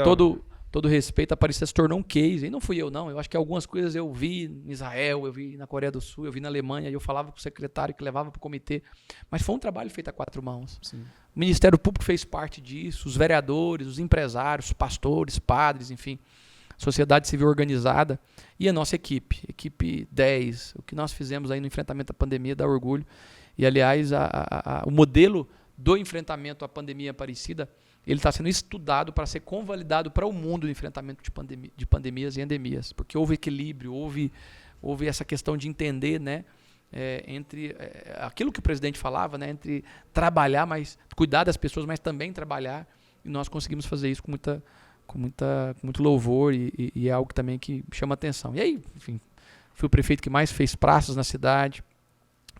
todo respeito, a Aparecida se tornou um case, e não fui eu não, eu acho que algumas coisas eu vi em Israel, eu vi na Coreia do Sul, eu vi na Alemanha, e eu falava com o secretário que levava para o comitê, mas foi um trabalho feito a 4 mãos. Sim. O Ministério Público fez parte disso, os vereadores, os empresários, os pastores, padres, enfim, sociedade civil organizada e a nossa equipe 10, o que nós fizemos aí no enfrentamento à pandemia dá orgulho. E, aliás, o modelo do enfrentamento à pandemia Aparecida ele está sendo estudado para ser convalidado para o mundo no enfrentamento de pandemias e endemias, porque houve equilíbrio, houve essa questão de entender, né, entre aquilo que o presidente falava, né, entre trabalhar, mas cuidar das pessoas, mas também trabalhar, e nós conseguimos fazer isso com muito louvor e é algo também que chama atenção. E aí, enfim, fui o prefeito que mais fez praças na cidade,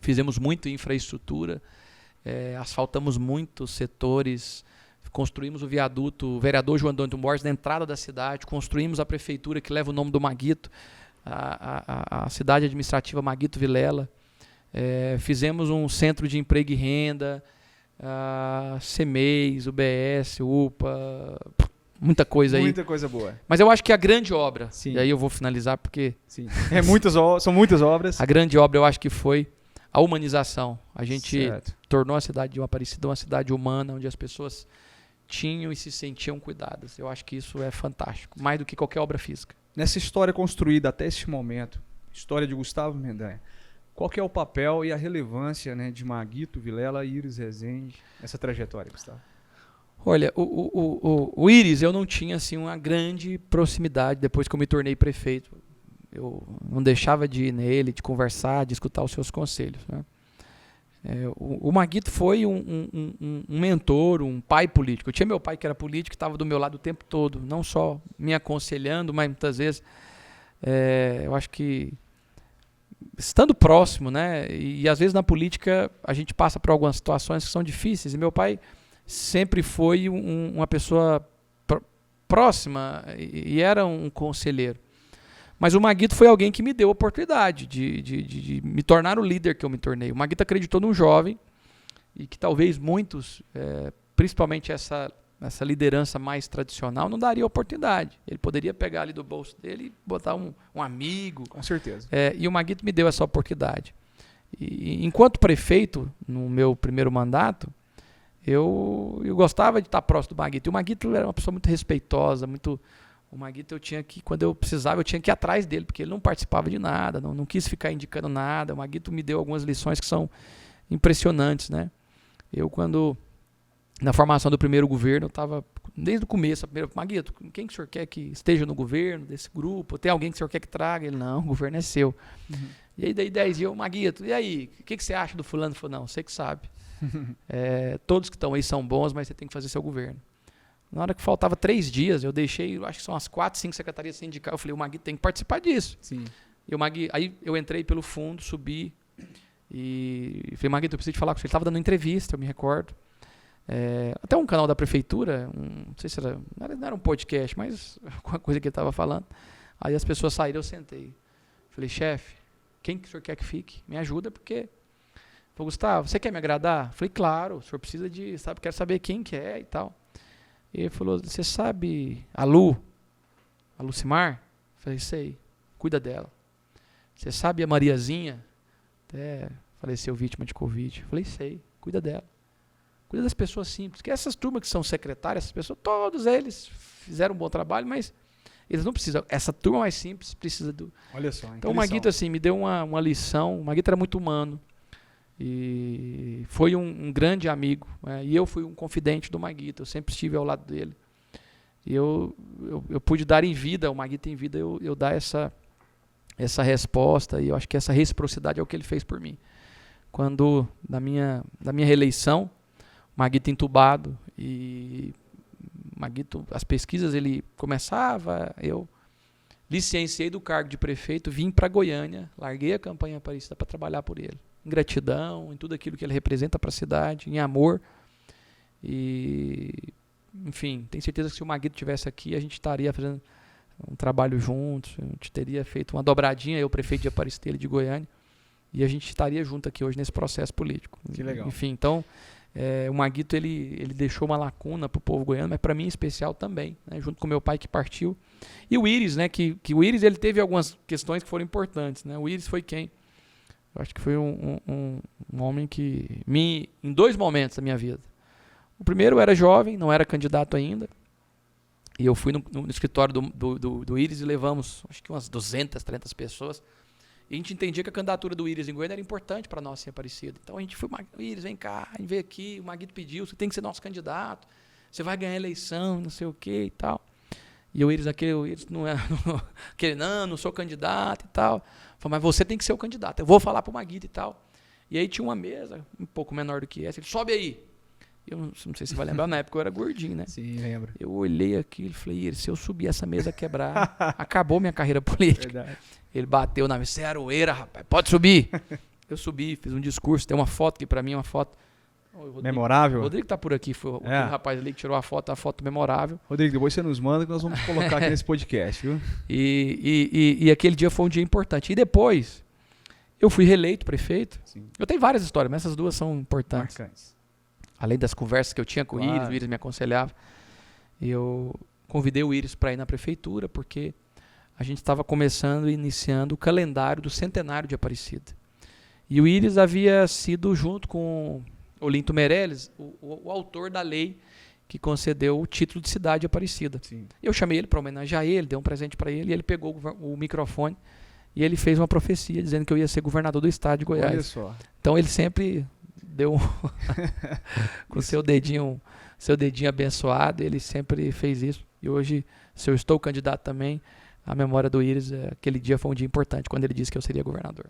fizemos muita infraestrutura, asfaltamos muitos setores, construímos o viaduto, o vereador João Antônio Borges, na entrada da cidade, construímos a prefeitura que leva o nome do Maguito, a cidade administrativa Maguito Vilela, fizemos um centro de emprego e renda, CEMEIS, UBS, UPA, muita coisa aí. Muita coisa boa. Mas eu acho que a grande obra, Sim. e aí eu vou finalizar porque... Sim. São muitas obras. A grande obra eu acho que foi a humanização. A gente Certo. tornou a cidade de Aparecida uma cidade humana, onde as pessoas tinham e se sentiam cuidadas. Eu acho que isso é fantástico, mais do que qualquer obra física. Nessa história construída até esse momento, história de Gustavo Mendanha, qual que é o papel e a relevância, né, de Maguito Vilela e Íris Rezende nessa trajetória, Gustavo? Olha, o Íris, eu não tinha assim, uma grande proximidade depois que eu me tornei prefeito. Eu não deixava de ir nele, de conversar, de escutar os seus conselhos, né? O Maguito foi um mentor, um pai político. Eu tinha meu pai que era político, que estava do meu lado o tempo todo, não só me aconselhando, mas muitas vezes eu acho que estando próximo, né? E às vezes na política a gente passa por algumas situações que são difíceis. E meu pai sempre foi uma pessoa próxima e era um conselheiro. Mas o Maguito foi alguém que me deu a oportunidade de me tornar o líder que eu me tornei. O Maguito acreditou num jovem e que talvez muitos, principalmente essa liderança mais tradicional, não daria oportunidade. Ele poderia pegar ali do bolso dele e botar um amigo. Com certeza. E o Maguito me deu essa oportunidade. E enquanto prefeito, no meu primeiro mandato, eu gostava de estar próximo do Maguito. E o Maguito era uma pessoa muito respeitosa, muito... O Maguito, quando eu precisava, eu tinha que ir atrás dele, porque ele não participava de nada, não quis ficar indicando nada. O Maguito me deu algumas lições que são impressionantes, né? Na formação do primeiro governo, eu estava, desde o começo, Maguito, quem que o senhor quer que esteja no governo, desse grupo? Tem alguém que o senhor quer que traga? Ele, não, o governo é seu. Uhum. E aí, daí 10 dias, Maguito, e aí, o que você acha do fulano? Ele falou, não, você que sabe. Todos que estão aí são bons, mas você tem que fazer seu governo. Na hora que faltava 3 dias, eu deixei, acho que são umas 4, 5 secretarias sem indicar. Eu falei, o Maguito tem que participar disso. Sim. E aí eu entrei pelo fundo, subi e falei, Maguito, eu preciso te falar com você. Ele estava dando entrevista, eu me recordo. Até um canal da prefeitura, não sei se não era um podcast, mas alguma coisa que ele estava falando. Aí as pessoas saíram, eu sentei. Falei, chefe, quem que o senhor quer que fique? Me ajuda, porque... Falei, Gustavo, você quer me agradar? Falei, claro, o senhor precisa quero saber quem que é e tal. E ele falou, você sabe a Lucimar? Falei, sei, cuida dela. Você sabe a Mariazinha? Até faleceu vítima de Covid. Falei, sei, cuida dela. Cuida das pessoas simples. Porque essas turmas que são secretárias, essas pessoas, todos eles fizeram um bom trabalho, mas eles não precisam. Essa turma mais simples precisa do... Olha só. Então o Maguito, assim, me deu uma lição. O Maguito era muito humano. E foi um grande amigo, né? E eu fui um confidente do Maguito, eu sempre estive ao lado dele. E eu pude dar em vida, o Maguito em vida, eu dar essa resposta, e eu acho que essa reciprocidade é o que ele fez por mim. Quando, na minha reeleição, o Maguito entubado, e Maguito, as pesquisas ele começava, eu licenciei do cargo de prefeito, vim para Goiânia, larguei a campanha Aparecida para trabalhar por ele. Em gratidão, em tudo aquilo que ele representa para a cidade, em amor. E, enfim, tenho certeza que se o Maguito estivesse aqui, a gente estaria fazendo um trabalho juntos, a gente teria feito uma dobradinha, eu, prefeito de Aparecida, ele de Goiânia, e a gente estaria junto aqui hoje nesse processo político. Que legal. Enfim, então, o Maguito, ele deixou uma lacuna para o povo goiano, mas para mim em especial também, né, junto com meu pai que partiu. E o Íris, né, que o Íris ele teve algumas questões que foram importantes. Né? O Íris foi quem? Eu acho que foi um homem que em 2 momentos da minha vida. O primeiro, eu era jovem, não era candidato ainda, e eu fui no escritório do Íris e levamos, acho que umas 200, 300 pessoas, e a gente entendia que a candidatura do Íris em Goiânia era importante para nós em Aparecida. Então a gente foi, Íris, vem cá, a gente veio aqui, o Maguito pediu, você tem que ser nosso candidato, você vai ganhar a eleição, não sei o que e tal. E o Íris não é, não sou candidato e tal. Falei, mas você tem que ser o candidato, eu vou falar pro Maguito e tal. E aí tinha uma mesa, um pouco menor do que essa, ele, sobe aí. Eu não sei se você vai lembrar, na época eu era gordinho, né? Sim, lembro. Eu olhei aquilo e falei, Íris, se eu subir essa mesa quebrar, acabou minha carreira política. Verdade. Ele bateu na mesa, você é aroeira, rapaz, pode subir. Eu subi, fiz um discurso, tem uma foto que pra mim é uma foto... Memorável? O Rodrigo tá por aqui, foi o rapaz ali que tirou a foto memorável. Rodrigo, depois você nos manda que nós vamos colocar aqui nesse podcast, viu? E aquele dia foi um dia importante. E depois, eu fui reeleito prefeito. Sim. Eu tenho várias histórias, mas essas duas são importantes. Marcantes. Além das conversas que eu tinha com Claro. o Íris me aconselhava. Eu convidei o Íris para ir na prefeitura, porque a gente estava começando e iniciando o calendário do centenário de Aparecida. E o Íris havia sido, junto com Olinto Meirelles, o autor da lei que concedeu o título de cidade de Aparecida. Sim. Eu chamei ele para homenagear ele, dei um presente para ele, e ele pegou o microfone e ele fez uma profecia dizendo que eu ia ser governador do estado de Goiás. Olha só. Então ele sempre deu com seu dedinho abençoado, ele sempre fez isso. E hoje, se eu estou candidato também, a memória do Íris, aquele dia foi um dia importante, quando ele disse que eu seria governador.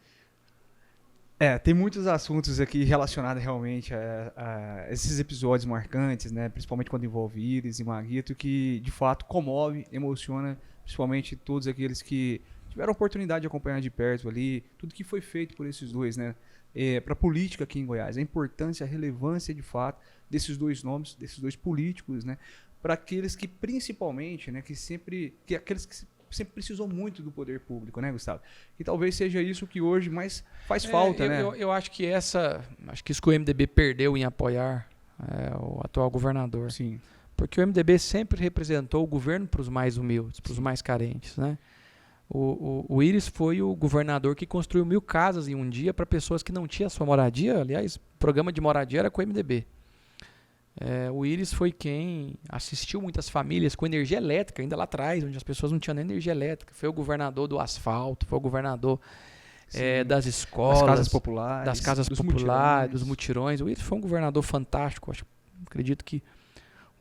Tem muitos assuntos aqui relacionados realmente a esses episódios marcantes, né? Principalmente quando envolve Íris e Maguito, que de fato comove, emociona, principalmente todos aqueles que tiveram a oportunidade de acompanhar de perto ali, tudo que foi feito por esses dois, né? Para a política aqui em Goiás, a importância, a relevância de fato desses dois nomes, desses dois políticos, né? Para aqueles que principalmente, né? Aqueles que sempre precisou muito do poder público, né, Gustavo? E talvez seja isso que hoje mais faz falta, né? Eu acho que isso que o MDB perdeu em apoiar o atual governador. Sim. Porque o MDB sempre representou o governo para os mais humildes, para os mais carentes, né? O Íris foi o governador que construiu 1.000 casas em um dia para pessoas que não tinham sua moradia. Aliás, o programa de moradia era com o MDB. O Íris foi quem assistiu muitas famílias com energia elétrica, ainda lá atrás, onde as pessoas não tinham nem energia elétrica. Foi o governador do asfalto, foi o governador das escolas, das casas populares, dos mutirões. O Íris foi um governador fantástico. Acredito que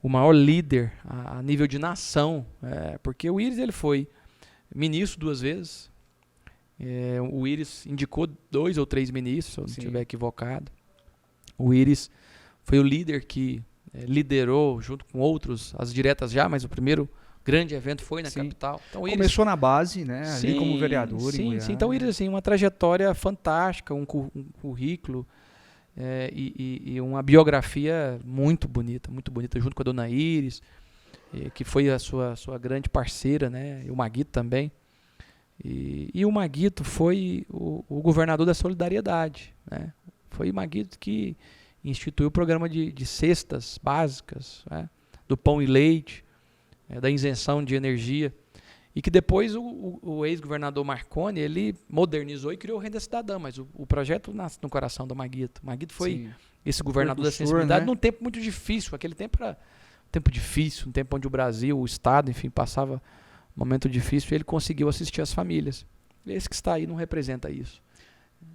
o maior líder a nível de nação, porque o Íris ele foi ministro 2 vezes. O Íris indicou 2 ou 3 ministros, se eu não estiver equivocado. O Íris foi o líder que liderou, junto com outros, as diretas já, mas o primeiro grande evento foi na capital. Então, começou na base, né? Ali como vereador em Goiás. Sim. Então, o Íris, assim, uma trajetória fantástica, um currículo e uma biografia muito bonita, junto com a dona Íris, que foi a sua grande parceira, né? E o Maguito também. E o Maguito foi o governador da solidariedade, né? Foi o Maguito que instituiu o programa de cestas básicas, né? Do pão e leite, da isenção de energia, e que depois o ex-governador Marconi, ele modernizou e criou o Renda Cidadã, mas o projeto nasce no coração do Maguito. O Maguito foi esse governador da sensibilidade, né? Num tempo muito difícil. Aquele tempo era um tempo difícil, um tempo onde o Brasil, o Estado, enfim, passava um momento difícil, e ele conseguiu assistir as famílias. Esse que está aí não representa isso.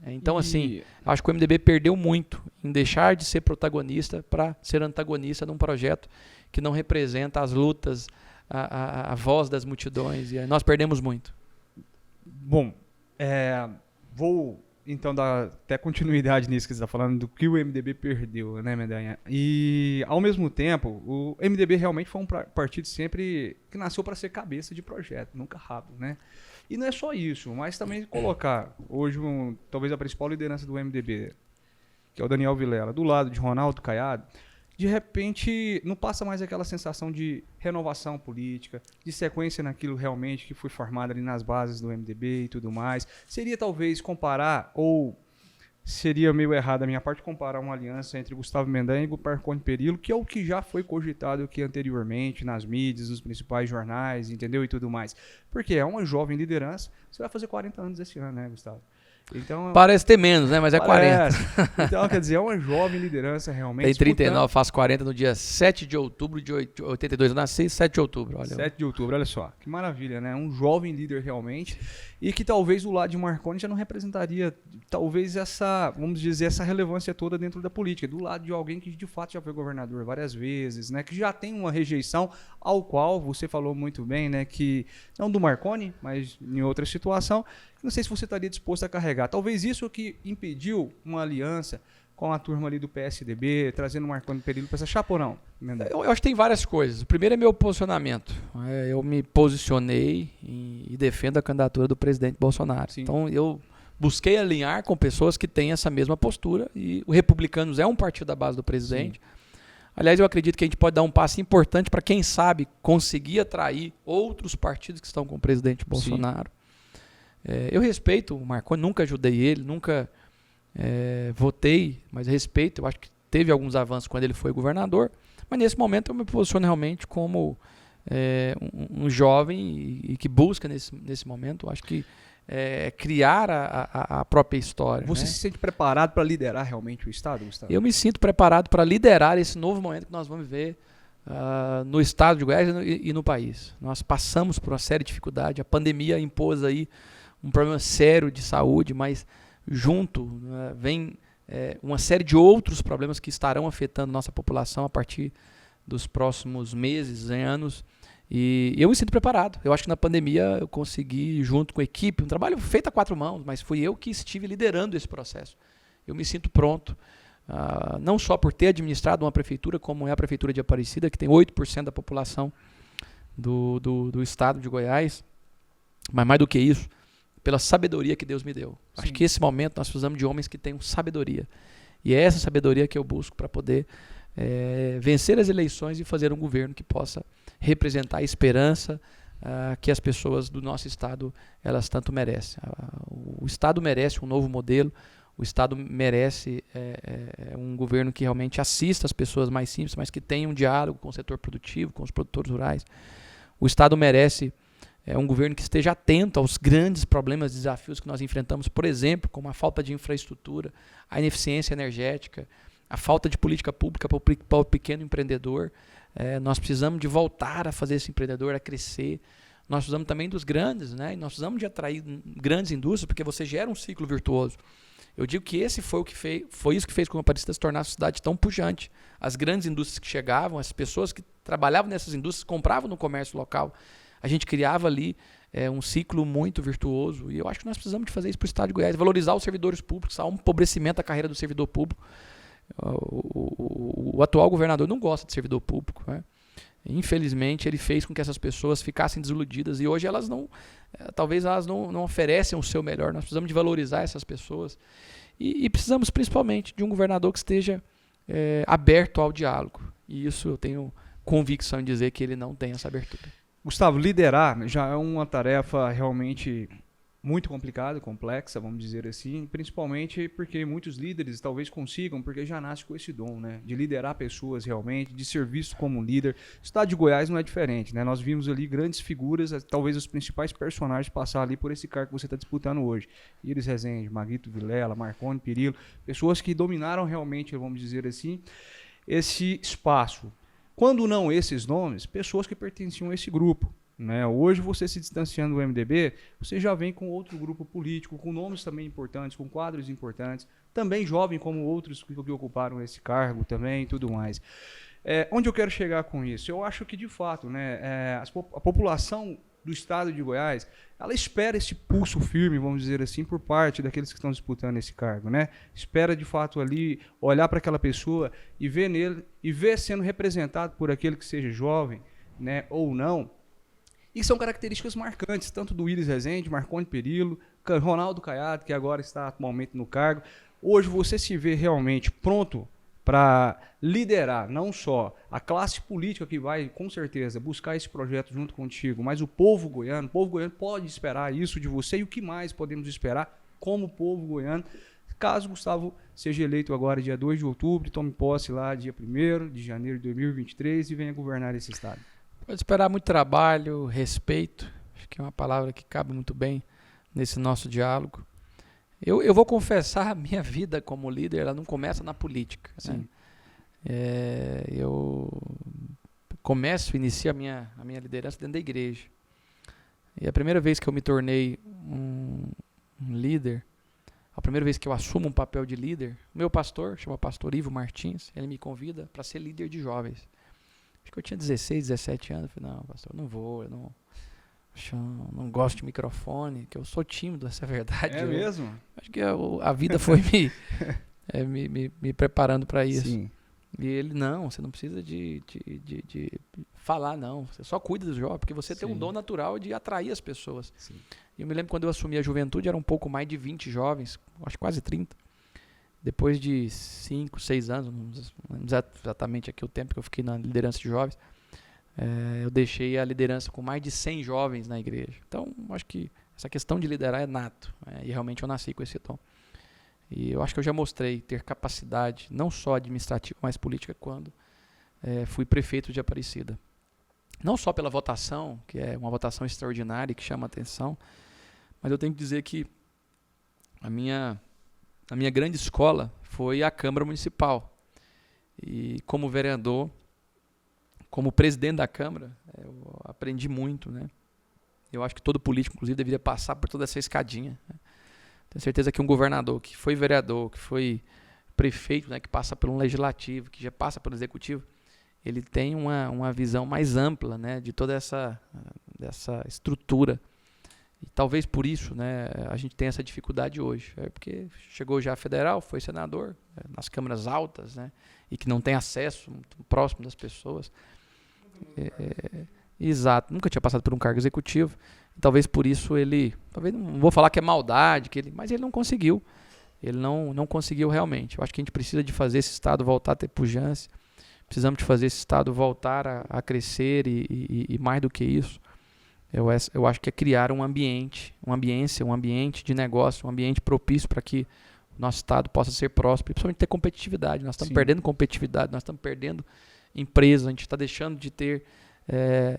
Então, assim, acho que o MDB perdeu muito em deixar de ser protagonista para ser antagonista de um projeto que não representa as lutas, a voz das multidões, e nós perdemos muito. Bom, vou então dar até continuidade nisso que você está falando, do que o MDB perdeu, né, Mendanha? E, ao mesmo tempo, o MDB realmente foi um partido sempre que nasceu para ser cabeça de projeto, nunca rabo, né? E não é só isso, mas também colocar hoje talvez a principal liderança do MDB, que é o Daniel Vilela, do lado de Ronaldo Caiado, de repente não passa mais aquela sensação de renovação política, de sequência naquilo realmente que foi formado ali nas bases do MDB e tudo mais. Seria talvez comparar, ou seria meio errado da minha parte, comparar uma aliança entre Gustavo Mendanha e Marconi Perillo, que é o que já foi cogitado aqui anteriormente, nas mídias, nos principais jornais, entendeu? E tudo mais. Porque é uma jovem liderança, você vai fazer 40 anos esse ano, né, Gustavo? Então, Parece ter menos, né? Mas é 40. Então, quer dizer, é uma jovem liderança realmente. Tem 39, faço 40 no dia 7 de outubro de 82. Eu nasci 7 de outubro. Olha. 7 de outubro, olha só. Que maravilha, né? Um jovem líder realmente. E que talvez o lado de Marconi já não representaria, talvez, essa, vamos dizer, essa relevância toda dentro da política. Do lado de alguém que de fato já foi governador várias vezes, né? Que já tem uma rejeição ao qual você falou muito bem, né? Que não do Marconi, mas em outra situação. Não sei se você estaria disposto a carregar. Talvez isso que impediu uma aliança com a turma ali do PSDB, trazendo o Marconi Perillo para essa chapa ou não? Eu acho que tem várias coisas. O primeiro é meu posicionamento. Eu me posicionei e defendo a candidatura do presidente Bolsonaro. Sim. Então eu busquei alinhar com pessoas que têm essa mesma postura e o Republicanos é um partido da base do presidente. Sim. Aliás, eu acredito que a gente pode dar um passo importante para quem sabe conseguir atrair outros partidos que estão com o presidente Bolsonaro. Eu respeito o Marconi, nunca ajudei ele, nunca votei, mas respeito. Eu acho que teve alguns avanços quando ele foi governador, mas nesse momento eu me posiciono realmente como um jovem e que busca nesse momento, acho que criar a própria história. Você se sente preparado para liderar realmente o Estado, Gustavo? Eu me sinto preparado para liderar esse novo momento que nós vamos viver no Estado de Goiás e no país. Nós passamos por uma série de dificuldades, a pandemia impôs aí um problema sério de saúde, mas junto vem uma série de outros problemas que estarão afetando nossa população a partir dos próximos meses, anos. E eu me sinto preparado. Eu acho que na pandemia eu consegui, junto com a equipe, um trabalho feito a 4 mãos, mas fui eu que estive liderando esse processo. Eu me sinto pronto, não só por ter administrado uma prefeitura, como é a Prefeitura de Aparecida, que tem 8% da população do estado de Goiás, mas mais do que isso, pela sabedoria que Deus me deu. Sim. Acho que esse momento nós precisamos de homens que tenham sabedoria. E é essa sabedoria que eu busco para poder vencer as eleições e fazer um governo que possa representar a esperança que as pessoas do nosso Estado elas tanto merecem. O Estado merece um novo modelo, o Estado merece um governo que realmente assista as pessoas mais simples, mas que tenha um diálogo com o setor produtivo, com os produtores rurais. O Estado merece um governo que esteja atento aos grandes problemas e desafios que nós enfrentamos, por exemplo, como a falta de infraestrutura, a ineficiência energética, a falta de política pública para o pequeno empreendedor. Nós precisamos de voltar a fazer esse empreendedor a crescer. Nós precisamos também dos grandes, né? E nós precisamos de atrair grandes indústrias, porque você gera um ciclo virtuoso. Eu digo que esse foi isso que fez com que a Aparecida se tornasse uma cidade tão pujante. As grandes indústrias que chegavam, as pessoas que trabalhavam nessas indústrias compravam no comércio local. A gente criava ali um ciclo muito virtuoso. E eu acho que nós precisamos de fazer isso para o Estado de Goiás, valorizar os servidores públicos, há um empobrecimento da carreira do servidor público. O atual governador não gosta de servidor público, né? Infelizmente ele fez com que essas pessoas ficassem desiludidas e hoje elas talvez elas não oferecem o seu melhor. Nós precisamos de valorizar essas pessoas e precisamos principalmente de um governador que esteja aberto ao diálogo, e isso eu tenho convicção em dizer que ele não tem essa abertura. Gustavo, liderar já é uma tarefa realmente muito complicada, complexa, vamos dizer assim, principalmente porque muitos líderes talvez consigam, porque já nasce com esse dom, né, de liderar pessoas realmente, de ser visto como um líder. O Estado de Goiás não é diferente, né? Nós vimos ali grandes figuras, talvez os principais personagens passar ali por esse cargo que você está disputando hoje. Iris Rezende, Maguito Vilela, Marconi Perillo, pessoas que dominaram realmente, vamos dizer assim, esse espaço. Quando não esses nomes, pessoas que pertenciam a esse grupo. Né? Hoje, você se distanciando do MDB, você já vem com outro grupo político, com nomes também importantes, com quadros importantes, também jovem como outros que ocuparam esse cargo também e tudo mais. Onde eu quero chegar com isso? Eu acho que, de fato, né, a população do estado de Goiás, ela espera esse pulso firme, vamos dizer assim, por parte daqueles que estão disputando esse cargo, né? Espera, de fato, ali, olhar para aquela pessoa e ver nele, e ver sendo representado por aquele que seja jovem, né, ou não. E são características marcantes, tanto do Iris Rezende, Marconi Perillo, Ronaldo Caiado, que agora está atualmente no cargo. Hoje você se vê realmente pronto para liderar não só a classe política que vai, com certeza, buscar esse projeto junto contigo, mas o povo goiano pode esperar isso de você, e o que mais podemos esperar como povo goiano, caso Gustavo seja eleito agora dia 2 de outubro, tome posse lá dia 1º de janeiro de 2023 e venha governar esse estado. Pode esperar muito trabalho, respeito, acho que é uma palavra que cabe muito bem nesse nosso diálogo. Eu vou confessar, a minha vida como líder, ela não começa na política. Né? Sim. Eu inicio a minha liderança dentro da igreja. E a primeira vez que eu me tornei um líder, a primeira vez que eu assumo um papel de líder, meu pastor, chama pastor Ivo Martins, ele me convida para ser líder de jovens. Acho que eu tinha 16, 17 anos. Eu falei, não, pastor, não vou, eu não gosto de microfone, que eu sou tímido, essa é a verdade. É mesmo? Acho que a vida foi me preparando para isso. Sim. E ele, não, você não precisa de falar, não. Você só cuida dos jovens, porque você tem um dom natural de atrair as pessoas. Sim. E eu me lembro quando eu assumi a juventude, eram um pouco mais de 20 jovens, acho quase 30. Depois de 5, 6 anos, não lembro exatamente aqui o tempo que eu fiquei na liderança de jovens, eu deixei a liderança com mais de 100 jovens na igreja. Então, acho que essa questão de liderar é nato. E realmente eu nasci com esse dom. E eu acho que eu já mostrei ter capacidade, não só administrativa, mas política, quando fui prefeito de Aparecida. Não só pela votação, que é uma votação extraordinária e que chama a atenção, mas eu tenho que dizer que a minha grande escola foi a Câmara Municipal. E como vereador, como presidente da Câmara, eu aprendi muito, né? Eu acho que todo político, inclusive, deveria passar por toda essa escadinha, né? Tenho certeza que um governador que foi vereador, que foi prefeito, né, que passa por um legislativo, que já passa pelo executivo, ele tem uma visão mais ampla, né, de toda dessa estrutura. E talvez por isso, né, a gente tem essa dificuldade hoje. Porque chegou já federal, foi senador, nas câmaras altas, né, e que não tem acesso muito próximo das pessoas. Exato, nunca tinha passado por um cargo executivo. Talvez por isso ele, talvez não vou falar que é maldade, mas ele não conseguiu. Ele não conseguiu realmente. Eu acho que a gente precisa de fazer esse Estado voltar a ter pujança. Precisamos de fazer esse Estado voltar a crescer e mais do que isso. Eu acho que é criar um ambiente de negócio, um ambiente propício para que o nosso Estado possa ser próspero e principalmente ter competitividade. Nós estamos perdendo competitividade, nós estamos perdendo empresa, a gente está deixando de ter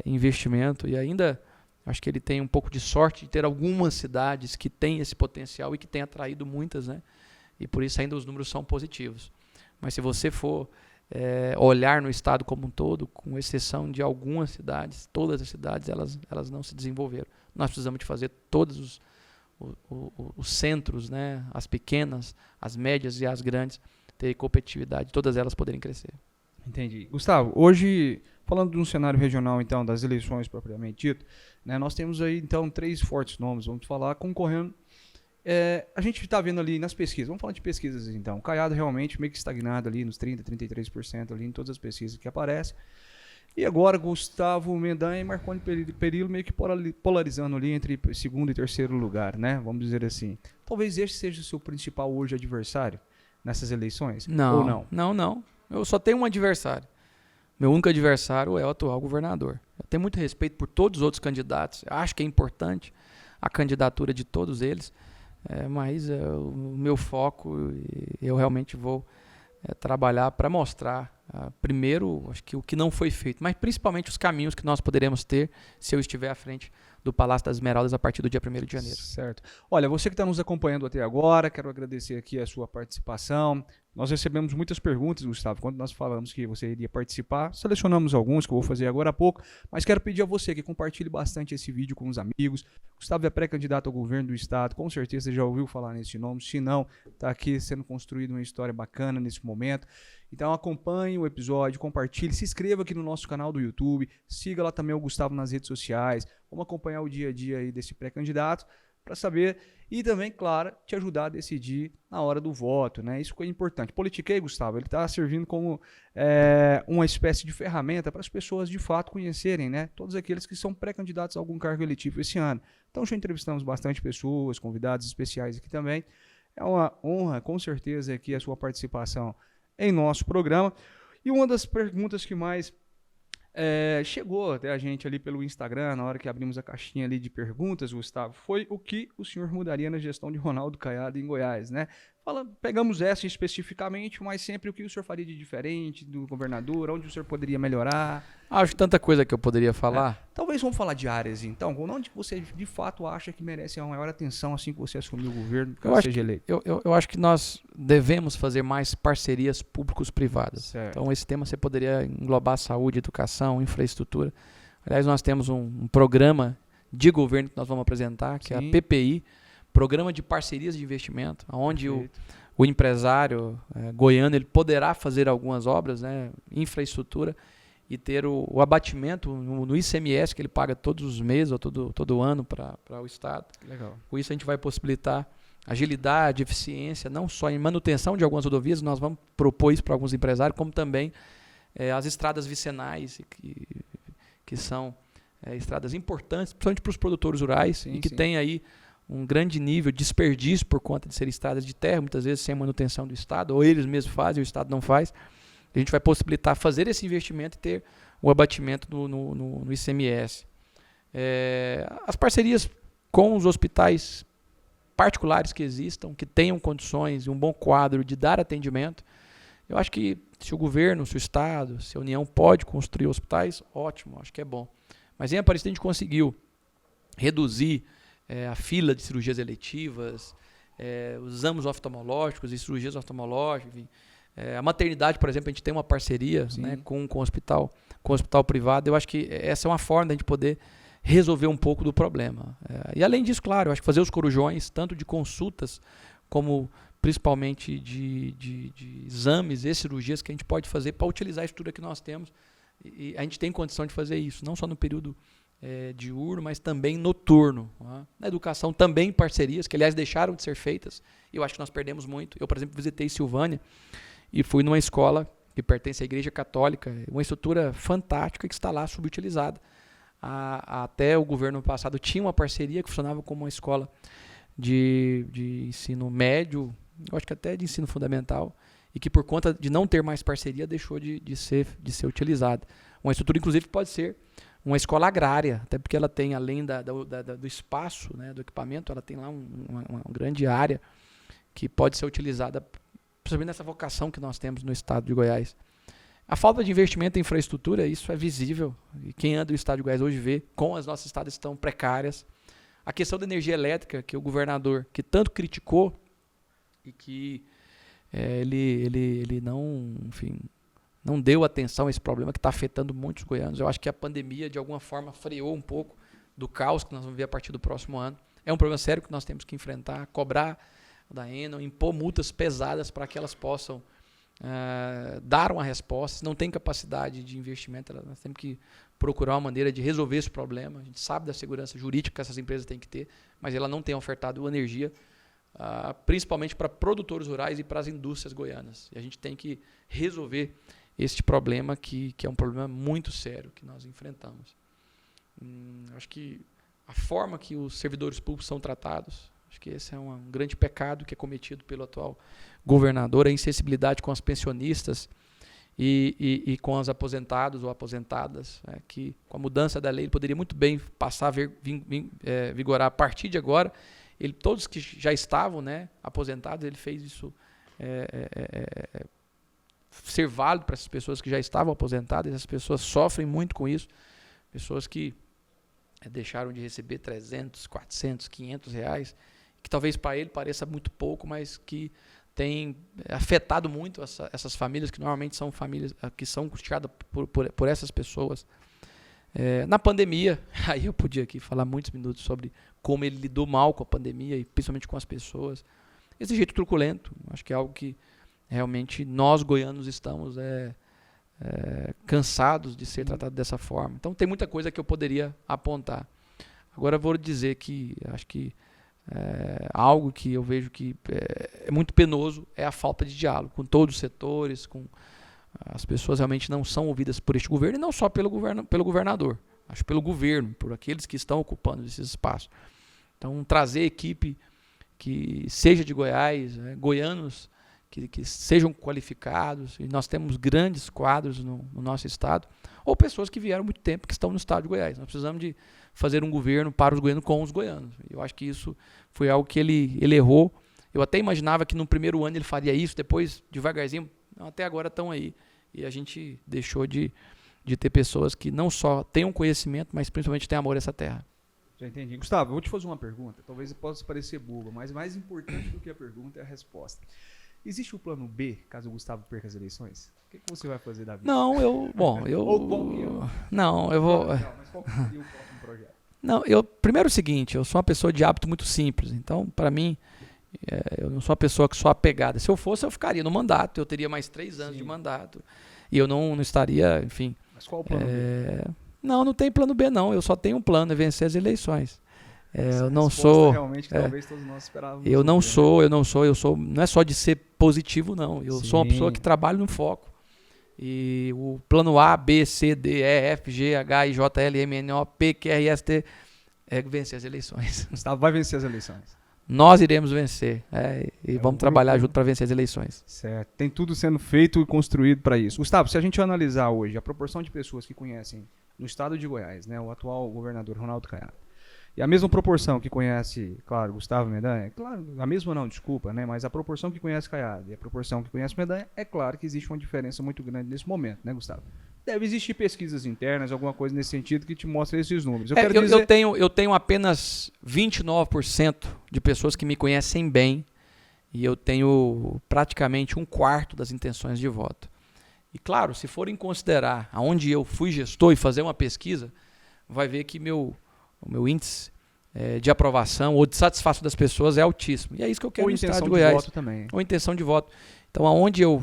investimento e ainda acho que ele tem um pouco de sorte de ter algumas cidades que têm esse potencial e que têm atraído muitas, né? E por isso ainda os números são positivos. Mas se você for olhar no estado como um todo, com exceção de algumas cidades, todas as cidades elas não se desenvolveram. Nós precisamos de fazer todos os centros, né? As pequenas, as médias e as grandes, ter competitividade, todas elas poderem crescer. Entendi. Gustavo, hoje, falando de um cenário regional, então, das eleições propriamente dito, né, nós temos aí, então, 3 fortes nomes, vamos falar, concorrendo. A gente está vendo ali nas pesquisas, vamos falar de pesquisas, então. O Caiado realmente meio que estagnado ali nos 30%, 33% ali em todas as pesquisas que aparecem. E agora, Gustavo Mendanha e Marconi Perillo meio que polarizando ali entre segundo e terceiro lugar, né? Vamos dizer assim. Talvez este seja o seu principal hoje adversário nessas eleições? Não, ou não? Não. Eu só tenho um adversário. Meu único adversário é o atual governador. Eu tenho muito respeito por todos os outros candidatos. Eu acho que é importante a candidatura de todos eles. Mas o meu foco, eu realmente vou trabalhar para mostrar, primeiro, acho que o que não foi feito, mas principalmente os caminhos que nós poderemos ter se eu estiver à frente do Palácio das Esmeraldas a partir do dia 1º de janeiro. Certo. Olha, você que está nos acompanhando até agora, quero agradecer aqui a sua participação. Nós recebemos muitas perguntas, Gustavo, quando nós falamos que você iria participar. Selecionamos alguns que eu vou fazer agora há pouco, mas quero pedir a você que compartilhe bastante esse vídeo com os amigos. Gustavo é pré-candidato ao governo do estado, com certeza você já ouviu falar nesse nome, se não, está aqui sendo construída uma história bacana nesse momento. Então acompanhe o episódio, compartilhe, se inscreva aqui no nosso canal do YouTube, siga lá também o Gustavo nas redes sociais, vamos acompanhar o dia a dia aí desse pré-candidato para saber e também, claro, te ajudar a decidir na hora do voto, né? Isso é importante. Politiquei, Gustavo, ele está servindo como uma espécie de ferramenta para as pessoas de fato conhecerem, né? Todos aqueles que são pré-candidatos a algum cargo eletivo esse ano. Então já entrevistamos bastante pessoas, convidados especiais aqui também. É uma honra, com certeza, aqui a sua participação em nosso programa. E uma das perguntas que mais chegou até a gente ali pelo Instagram, na hora que abrimos a caixinha ali de perguntas, Gustavo, foi o que o senhor mudaria na gestão de Ronaldo Caiado em Goiás, né? Pegamos essa especificamente, mas sempre o que o senhor faria de diferente do governador, onde o senhor poderia melhorar. Acho tanta coisa que eu poderia falar. Talvez vamos falar de áreas, então, onde você de fato acha que merece uma maior atenção assim que você assumir o governo, caso seja eleito. Eu acho que nós devemos fazer mais parcerias públicos-privadas. Certo. Então, esse tema você poderia englobar saúde, educação, infraestrutura. Aliás, nós temos um programa de governo que nós vamos apresentar, que é a PPI, Programa de Parcerias de Investimento, onde o empresário goiano ele poderá fazer algumas obras, né, infraestrutura, e ter o abatimento no ICMS que ele paga todos os meses ou todo ano para o Estado. Legal. Com isso a gente vai possibilitar agilidade, eficiência, não só em manutenção de algumas rodovias, nós vamos propor isso para alguns empresários, como também as estradas vicinais, que são estradas importantes, principalmente para os produtores rurais, e que tem aí um grande nível de desperdício por conta de serem estradas de terra, muitas vezes sem manutenção do Estado, ou eles mesmos fazem, o Estado não faz. A gente vai possibilitar fazer esse investimento e ter o abatimento no ICMS. As parcerias com os hospitais particulares que existam, que tenham condições e um bom quadro de dar atendimento. Eu acho que se o governo, se o Estado, se a União pode construir hospitais, ótimo, acho que é bom. Mas em Aparecida a gente conseguiu reduzir a fila de cirurgias eletivas, os exames oftalmológicos e cirurgias oftalmológicas, enfim. A maternidade, por exemplo, a gente tem uma parceria, né, com o hospital privado. Eu acho que essa é uma forma de a gente poder resolver um pouco do problema. E além disso, claro, eu acho que fazer os corujões, tanto de consultas como principalmente de exames e cirurgias que a gente pode fazer para utilizar a estrutura que nós temos. E a gente tem condição de fazer isso, não só no período diurno, mas também noturno. Né? Na educação também parcerias, que aliás deixaram de ser feitas, e eu acho que nós perdemos muito. Eu, por exemplo, visitei Silvânia e fui numa escola que pertence à Igreja Católica, uma estrutura fantástica que está lá subutilizada. Até o governo passado tinha uma parceria que funcionava como uma escola de ensino médio, eu acho que até de ensino fundamental, e que por conta de não ter mais parceria deixou de ser utilizada. Uma estrutura, inclusive, pode ser uma escola agrária, até porque ela tem, além do espaço, né, do equipamento, ela tem lá uma grande área que pode ser utilizada, principalmente nessa vocação que nós temos no estado de Goiás. A falta de investimento em infraestrutura, isso é visível, e quem anda no estado de Goiás hoje vê, como as nossas estradas estão precárias. A questão da energia elétrica, que o governador, que tanto criticou, e que ele não, enfim, não deu atenção a esse problema que está afetando muitos goianos. Eu acho que a pandemia, de alguma forma, freou um pouco do caos que nós vamos ver a partir do próximo ano. É um problema sério que nós temos que enfrentar, cobrar da Enel, impor multas pesadas para que elas possam dar uma resposta. Se não tem capacidade de investimento, nós temos que procurar uma maneira de resolver esse problema. A gente sabe da segurança jurídica que essas empresas têm que ter, mas ela não tem ofertado energia, principalmente para produtores rurais e para as indústrias goianas. E a gente tem que resolver este problema que é um problema muito sério que nós enfrentamos. Acho que a forma que os servidores públicos são tratados, acho que esse é um grande pecado que é cometido pelo atual governador, a insensibilidade com as pensionistas e com os aposentados ou aposentadas, que com a mudança da lei ele poderia muito bem passar a vigorar a partir de agora. Todos que já estavam, né, aposentados, ele fez isso ser válido para essas pessoas que já estavam aposentadas. Essas pessoas sofrem muito com isso, pessoas que deixaram de receber 300, 400, 500 reais, que talvez para ele pareça muito pouco, mas que tem afetado muito essas famílias, que normalmente são famílias que são custeadas por essas pessoas. Na pandemia, aí eu podia aqui falar muitos minutos sobre como ele lidou mal com a pandemia e principalmente com as pessoas. Esse jeito truculento, acho que é algo que realmente nós goianos estamos cansados de ser tratados dessa forma. Então tem muita coisa que eu poderia apontar. Agora eu vou dizer que acho que algo que eu vejo que é muito penoso é a falta de diálogo com todos os setores, com as pessoas realmente não são ouvidas por este governo, e não só pelo governador, acho pelo governo, por aqueles que estão ocupando esses espaços. Então trazer equipe que seja de Goiás, goianos que sejam qualificados, e nós temos grandes quadros no nosso estado, ou pessoas que vieram há muito tempo, que estão no estado de Goiás. Nós precisamos de fazer um governo para os goianos com os goianos. Eu acho que isso foi algo que ele errou, Eu até imaginava que no primeiro ano ele faria isso, depois, devagarzinho, até agora estão aí. E a gente deixou de ter pessoas que não só tenham conhecimento, mas principalmente têm amor a essa terra. Já entendi. Gustavo, eu vou te fazer uma pergunta. Talvez possa parecer boba, mas mais importante do que a pergunta é a resposta. Existe o plano B, caso o Gustavo perca as eleições? O que você vai fazer da vida? Não, eu vou... Mas qual que seria o próximo projeto? Não, primeiro é o seguinte, eu sou uma pessoa de hábito muito simples, então, para mim, eu não sou uma pessoa que sou apegada. Se eu fosse, eu ficaria no mandato, eu teria mais 3 anos de mandato, e eu não estaria, enfim... Mas qual o plano B? Não tem plano B, não, eu só tenho um plano, é vencer as eleições. Eu não resposta sou... realmente que talvez todos nós esperávamos. Eu não sou, não é só de ser positivo, não, eu sou uma pessoa que trabalha no foco. E o plano A, B, C, D, E, F, G, H, I, J, L, M, N, O, P, Q, R, S, T é vencer as eleições. Gustavo vai vencer as eleições. Nós iremos vencer e vamos trabalhar junto para vencer as eleições. Certo. Tem tudo sendo feito e construído para isso. Gustavo, se a gente analisar hoje a proporção de pessoas que conhecem no estado de Goiás, né, o atual governador Ronaldo Caiado, e a mesma proporção que conhece, claro, Gustavo Mendanha, claro, a mesma não, desculpa, né, mas a proporção que conhece Caiado e a proporção que conhece Mendanha, é claro que existe uma diferença muito grande nesse momento, né, Gustavo? Deve existir pesquisas internas, alguma coisa nesse sentido que te mostre esses números. Eu tenho apenas 29% de pessoas que me conhecem bem e eu tenho praticamente 1/4 das intenções de voto. E claro, se forem considerar aonde eu fui gestor e fazer uma pesquisa, vai ver que o meu índice de aprovação ou de satisfação das pessoas é altíssimo. E é isso que eu quero no estado de Goiás. Voto também. Ou intenção de voto. Então, aonde eu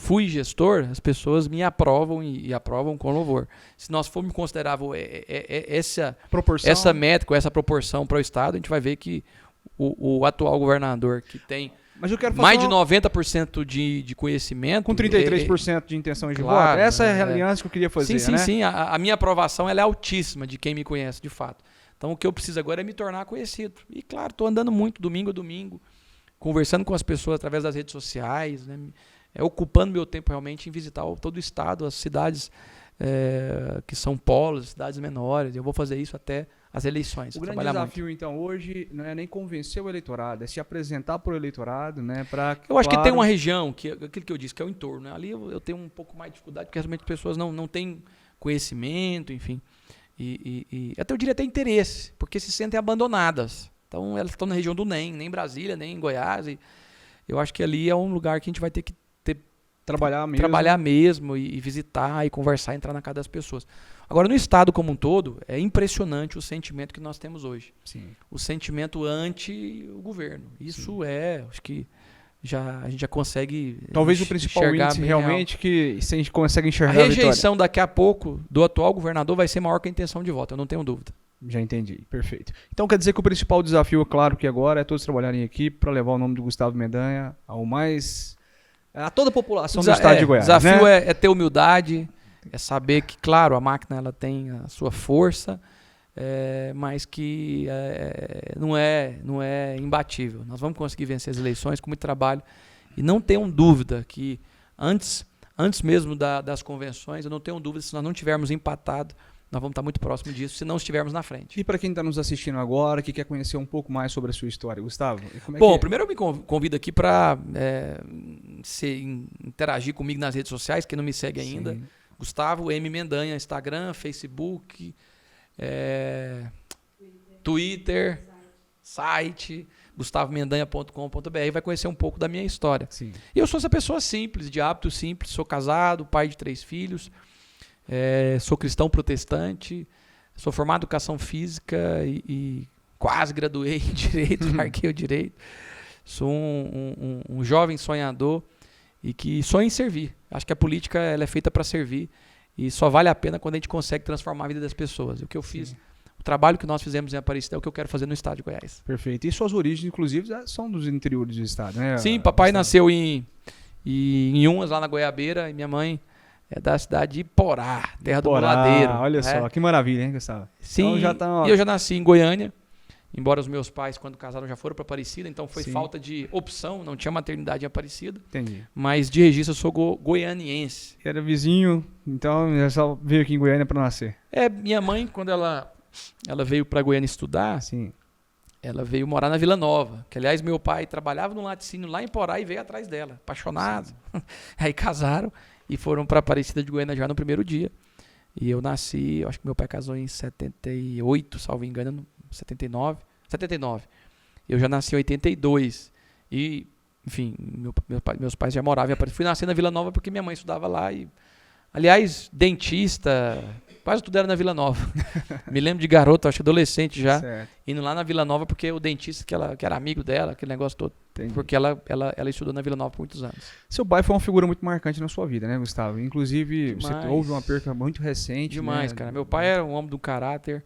fui gestor, as pessoas me aprovam e aprovam com louvor. Se nós formos considerar essa métrica, essa proporção para o estado, a gente vai ver que o atual governador, que tem mais de 90% de conhecimento... Com 33% de intenção de voto. Essa é a aliança que eu queria fazer, sim, né? Sim. A minha aprovação ela é altíssima de quem me conhece, de fato. Então, o que eu preciso agora é me tornar conhecido. E, claro, estou andando muito, domingo a domingo, conversando com as pessoas através das redes sociais, né? Ocupando meu tempo realmente em visitar todo o estado, as cidades que são polos, cidades menores. Eu vou fazer isso até as eleições. O grande desafio, então, hoje não é nem convencer o eleitorado, é se apresentar para o eleitorado, né? Eu acho que tem uma região, aquilo que eu disse, que é o entorno. Né? Ali eu tenho um pouco mais de dificuldade, porque realmente as pessoas não têm conhecimento, enfim. E até eu diria até interesse, porque se sentem abandonadas. Então, elas estão na região do nem Brasília, nem Goiás. E eu acho que ali é um lugar que a gente vai ter que trabalhar mesmo e visitar e conversar, entrar na casa das pessoas. Agora, no estado como um todo, é impressionante o sentimento que nós temos hoje. Sim. O sentimento anti o governo. Isso acho que a gente já consegue talvez o principal índice realmente que a gente consegue enxergar a rejeição daqui a pouco do atual governador vai ser maior que a intenção de voto, eu não tenho dúvida. Já entendi, perfeito. Então quer dizer que o principal desafio, claro que agora, é todos trabalharem em equipe para levar o nome do Gustavo Mendanha a toda a população do estado de Goiás. O desafio, né? é ter humildade, é saber que, claro, a máquina ela tem a sua força, mas que não é imbatível. Nós vamos conseguir vencer as eleições com muito trabalho e não tenham dúvida que antes mesmo das convenções, eu não tenho dúvida, se nós não tivermos empatado, nós vamos estar muito próximo disso, se não estivermos na frente. E para quem está nos assistindo agora, que quer conhecer um pouco mais sobre a sua história, Gustavo? Primeiro eu me convido aqui para interagir comigo nas redes sociais, quem não me segue ainda. Sim. Gustavo M. Mendanha, Instagram, Facebook, Twitter, site, gustavomendanha.com.br, vai conhecer um pouco da minha história. Sim. E eu sou essa pessoa simples, de hábito simples, sou casado, pai de 3 filhos, sou cristão protestante, sou formado em educação física e quase graduei em direito, marquei o direito. Sou um jovem sonhador e que sonha em servir. Acho que a política ela é feita para servir e só vale a pena quando a gente consegue transformar a vida das pessoas. O que eu fiz, o trabalho que nós fizemos em Aparecida é o que eu quero fazer no estado de Goiás. Perfeito. E suas origens, inclusive, são dos interiores do estado, né? Sim, papai nasceu em Unhas, lá na Goiabeira, e minha mãe é da cidade de Iporá, terra do Muladeiro. Olha só, que maravilha, hein, Gustavo? Sim, então, e eu já nasci em Goiânia, embora os meus pais, quando casaram, já foram para Aparecida, então foi falta de opção, não tinha maternidade em Aparecida. Entendi. Mas de registro eu sou goianiense. Era vizinho, então só veio aqui em Goiânia para nascer. Minha mãe, quando ela veio para Goiânia estudar, sim, ela veio morar na Vila Nova, que aliás meu pai trabalhava no laticínio lá em Porá e veio atrás dela, apaixonado. Aí casaram e foram para Aparecida de Goiânia já no primeiro dia. E eu nasci, eu acho que meu pai casou em 78, salvo engano, 79. Eu já nasci em 82. E, enfim, meus pais já moravam em Aparecida. Fui nascer na Vila Nova porque minha mãe estudava lá. E, aliás, dentista, quase tudo era na Vila Nova. Me lembro de garoto, acho que adolescente já, Certo. indo lá na Vila Nova porque o dentista que era amigo dela, aquele negócio todo. Entendi. Porque ela estudou na Vila Nova por muitos anos. Seu pai foi uma figura muito marcante na sua vida, né, Gustavo? Inclusive, Demais. você houve uma perca muito recente. Demais, né? cara. Meu pai era um homem do caráter.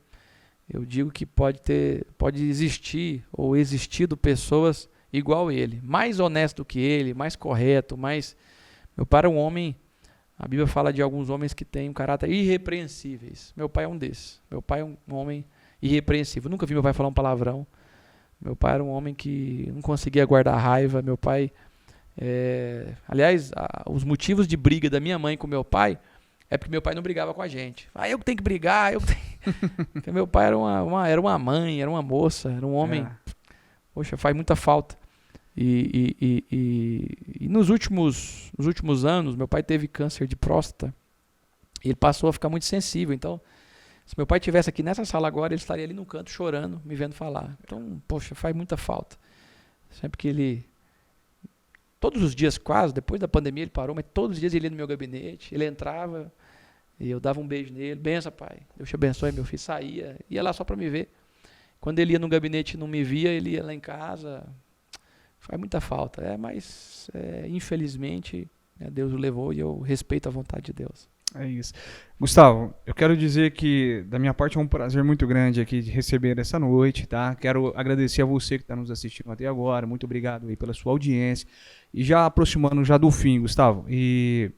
Eu digo que pode existir ou existido pessoas igual ele, mais honesto que ele, mais correto, mais... Meu pai era um homem, a Bíblia fala de alguns homens que têm um caráter irrepreensíveis. Meu pai é um desses. Meu pai é um homem irrepreensível. Eu nunca vi meu pai falar um palavrão. Meu pai era um homem que não conseguia guardar raiva. Meu pai... aliás, os motivos de briga da minha mãe com meu pai é porque meu pai não brigava com a gente. Eu que tenho que brigar, Porque meu pai era uma mãe, era uma moça, era um homem... Poxa, faz muita falta. E nos últimos anos, meu pai teve câncer de próstata. E ele passou a ficar muito sensível. Então, se meu pai estivesse aqui nessa sala agora, ele estaria ali no canto chorando, me vendo falar. Então, poxa, faz muita falta. Sempre que ele... Todos os dias quase, depois da pandemia ele parou, mas todos os dias ele ia no meu gabinete, ele entrava e eu dava um beijo nele. Benção, pai. Deus te abençoe, meu filho. Saía, ia lá só para me ver. Quando ele ia no gabinete e não me via, ele ia lá em casa. Faz muita falta. Mas infelizmente Deus o levou e eu respeito a vontade de Deus. É isso. Gustavo, eu quero dizer que da minha parte é um prazer muito grande aqui de receber essa noite, tá? Quero agradecer a você que está nos assistindo até agora. Muito obrigado aí pela sua audiência. E já aproximando já do fim, Gustavo, e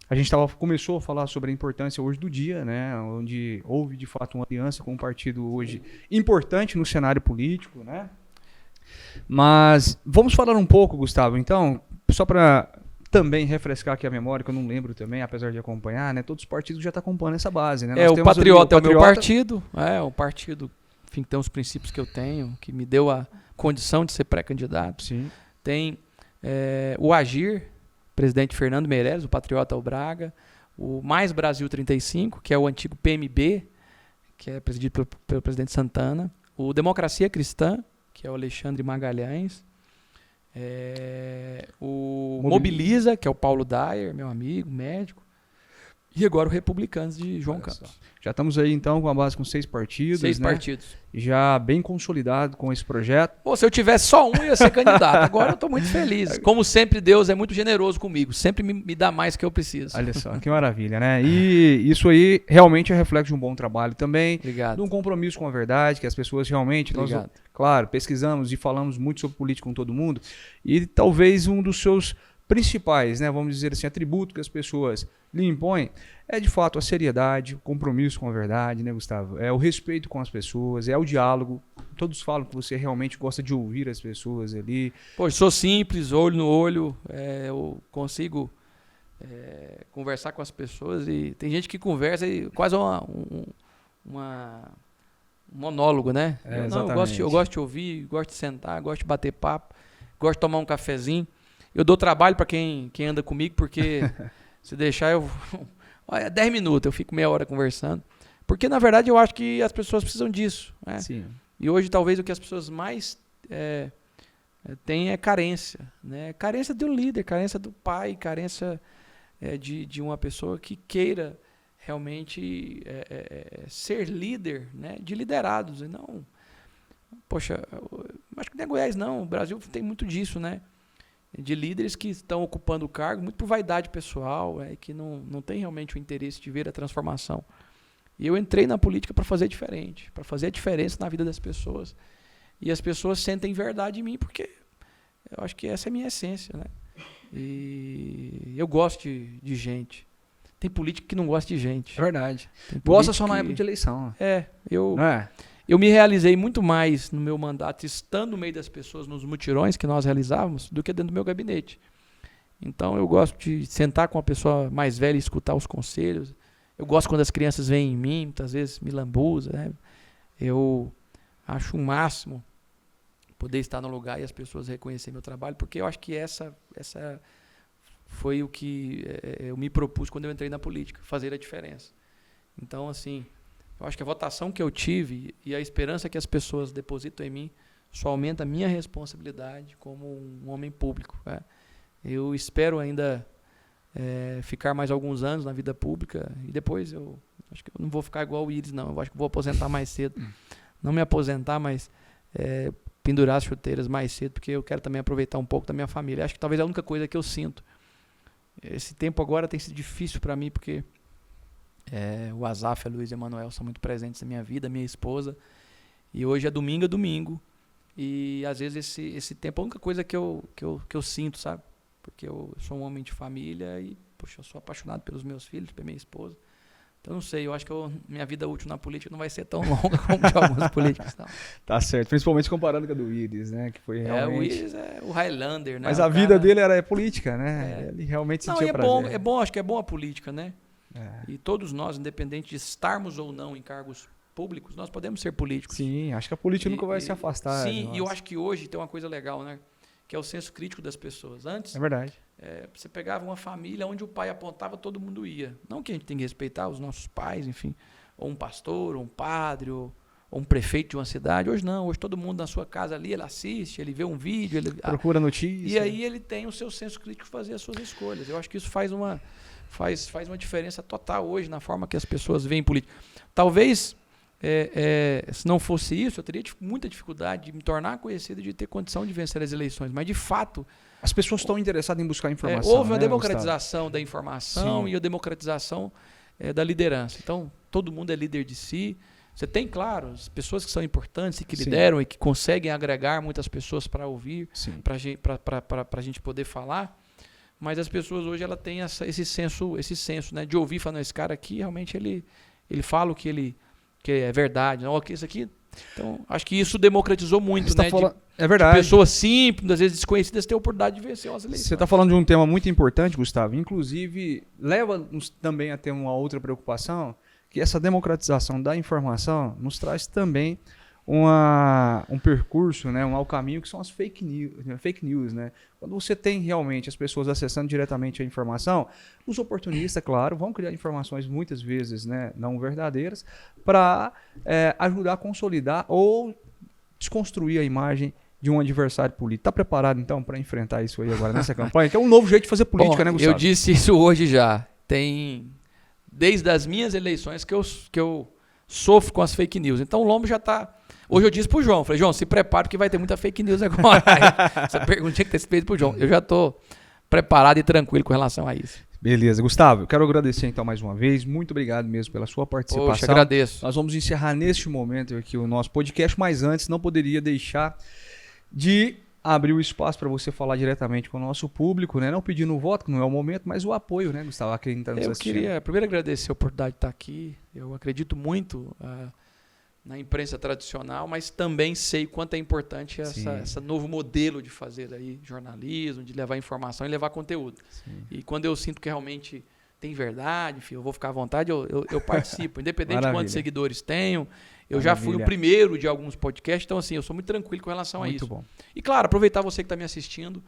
a gente começou a falar sobre a importância hoje do dia, né? Onde houve de fato uma aliança com um partido hoje importante no cenário político, né? Mas vamos falar um pouco, Gustavo, então, só para também refrescar aqui a memória, que eu não lembro também, apesar de acompanhar, né? Todos os partidos já estão acompanhando essa base, né? O Patriota é o meu partido, o partido, enfim, que tem os princípios que eu tenho, que me deu a condição de ser pré-candidato. Sim. Tem o Agir, presidente Fernando Meirelles, o Patriota, o Braga, o Mais Brasil 35, que é o antigo PMB, que é presidido pelo presidente Santana, o Democracia Cristã, que é o Alexandre Magalhães, o Mobiliza, que é o Paulo Dyer, meu amigo, médico, e agora o Republicanos de João Campos. Já estamos aí então com a base com 6 partidos, 6 né? partidos. Já bem consolidado com esse projeto. Se eu tivesse só um, eu ia ser candidato. Agora eu estou muito feliz. Como sempre, Deus é muito generoso comigo. Sempre me dá mais que eu preciso. Olha só, que maravilha, né? E isso aí realmente é reflexo de um bom trabalho também. Obrigado. De um compromisso com a verdade, que as pessoas realmente... Obrigado. Nós, claro, pesquisamos e falamos muito sobre política com todo mundo. E talvez um dos seus principais, né, vamos dizer assim, atributos que as pessoas lhe impõem é de fato a seriedade, o compromisso com a verdade, né, Gustavo? É o respeito com as pessoas, é o diálogo. Todos falam que você realmente gosta de ouvir as pessoas ali. Sou simples, olho no olho, eu consigo conversar com as pessoas e tem gente que conversa e quase um monólogo, né? Eu gosto de ouvir, gosto de sentar, gosto de bater papo, gosto de tomar um cafezinho. Eu dou trabalho para quem anda comigo, porque se deixar olha, 10 minutos, eu fico meia hora conversando. Porque, na verdade, eu acho que as pessoas precisam disso. Né? Sim. E hoje, talvez, o que as pessoas mais têm é carência. Né? Carência de um líder, carência do pai, carência de uma pessoa que queira realmente ser líder, né? De liderados. E não, poxa, acho que não é Goiás, não. O Brasil tem muito disso, né? De líderes que estão ocupando o cargo muito por vaidade pessoal, que não tem realmente o interesse de ver a transformação. E eu entrei na política para fazer diferente, para fazer a diferença na vida das pessoas. E as pessoas sentem verdade em mim, porque eu acho que essa é a minha essência, né? E eu gosto de gente. Tem político que não gosta de gente. É verdade. Gosta só na época de eleição. Não é? Eu me realizei muito mais no meu mandato estando no meio das pessoas nos mutirões que nós realizávamos do que dentro do meu gabinete. Então eu gosto de sentar com a pessoa mais velha e escutar os conselhos. Eu gosto quando as crianças vêm em mim, muitas vezes me lambuzam, né? Eu acho o máximo poder estar no lugar e as pessoas reconhecerem meu trabalho, porque eu acho que essa foi o que eu me propus quando eu entrei na política, fazer a diferença. Então, assim, eu acho que a votação que eu tive e a esperança que as pessoas depositam em mim só aumenta a minha responsabilidade como um homem público. Né? Eu espero ainda ficar mais alguns anos na vida pública e depois eu acho que eu não vou ficar igual o Íris, não. Eu acho que vou aposentar mais cedo. Não me aposentar, mas pendurar as chuteiras mais cedo, porque eu quero também aproveitar um pouco da minha família. Acho que talvez a única coisa que eu sinto. Esse tempo agora tem sido difícil para mim, porque o Azaf e a Luiz Emanuel são muito presentes na minha vida, minha esposa. E hoje é domingo. E às vezes esse tempo é a única coisa que eu sinto, sabe? Porque eu sou um homem de família e, poxa, eu sou apaixonado pelos meus filhos, pela minha esposa. Então, não sei, eu acho que minha vida útil na política não vai ser tão longa como de alguns políticos. Não. Tá certo, principalmente comparando com a do Íris, né? Que foi realmente... O Íris é o Highlander, né? Mas a vida dele era política, né? Ele realmente sentia prazer. Acho que é bom a política, né? E todos nós, independente de estarmos ou não em cargos públicos, nós podemos ser políticos. Sim, acho que a política nunca vai se afastar. Sim, e eu acho que hoje tem uma coisa legal, né? Que é o senso crítico das pessoas. Antes, é verdade. Você pegava uma família onde o pai apontava, todo mundo ia. Não que a gente tem que respeitar os nossos pais, enfim, ou um pastor, ou um padre, ou um prefeito de uma cidade. Hoje não, hoje todo mundo na sua casa ali, ele assiste, ele vê um vídeo, ele procura notícia. E aí ele tem o seu senso crítico de fazer as suas escolhas. Eu acho que isso faz uma diferença total hoje na forma que as pessoas veem política. Talvez, se não fosse isso, eu teria muita dificuldade de me tornar conhecido e de ter condição de vencer as eleições. Mas, de fato... As pessoas estão interessadas em buscar informação. Houve uma democratização da informação. Sim. E a democratização da liderança. Então, todo mundo é líder de si. Você tem, claro, as pessoas que são importantes e que Sim. lideram e que conseguem agregar muitas pessoas para ouvir, para a gente poder falar. Mas as pessoas hoje ela têm esse senso, né, de ouvir, falando, esse cara aqui, realmente, ele fala o que é verdade. Não, isso aqui... Então, acho que isso democratizou muito, né? É verdade. De pessoas simples, às vezes desconhecidas, ter a oportunidade de vencer as eleições. Você está falando de um tema muito importante, Gustavo. Inclusive, leva-nos também a ter uma outra preocupação, que essa democratização da informação nos traz também um percurso, né, um caminho que são as fake news, né? Quando você tem realmente as pessoas acessando diretamente a informação, os oportunistas, claro, vão criar informações muitas vezes, né, não verdadeiras, para ajudar a consolidar ou desconstruir a imagem de um adversário político. Está preparado, então, para enfrentar isso aí agora nessa campanha? Que é um novo jeito de fazer política, né, Gustavo? Eu disse isso hoje já. Tem, desde as minhas eleições, que eu sofro com as fake news. Então, o Lombo já está... Hoje eu disse pro João, falei, João, se prepara porque vai ter muita fake news agora. Essa pergunta tinha que ter sido feita pro João. Eu já estou preparado e tranquilo com relação a isso. Beleza. Gustavo, eu quero agradecer então mais uma vez. Muito obrigado mesmo pela sua participação. Poxa, agradeço. Nós vamos encerrar neste momento aqui o nosso podcast, mas antes não poderia deixar de abrir o espaço para você falar diretamente com o nosso público, né? Não pedindo o voto, que não é o momento, mas o apoio, né, Gustavo, a quem está nos assistindo. Eu queria primeiro agradecer a oportunidade de estar aqui. Eu acredito muito na imprensa tradicional, mas também sei quanto é importante essa novo modelo de fazer aí jornalismo, de levar informação e levar conteúdo. Sim. E quando eu sinto que realmente tem verdade, enfim, eu vou ficar à vontade, eu participo, independente de quantos seguidores tenho. Eu já fui o primeiro de alguns podcasts, então assim, eu sou muito tranquilo com relação a isso. Muito bom. E claro, aproveitar você que está me assistindo,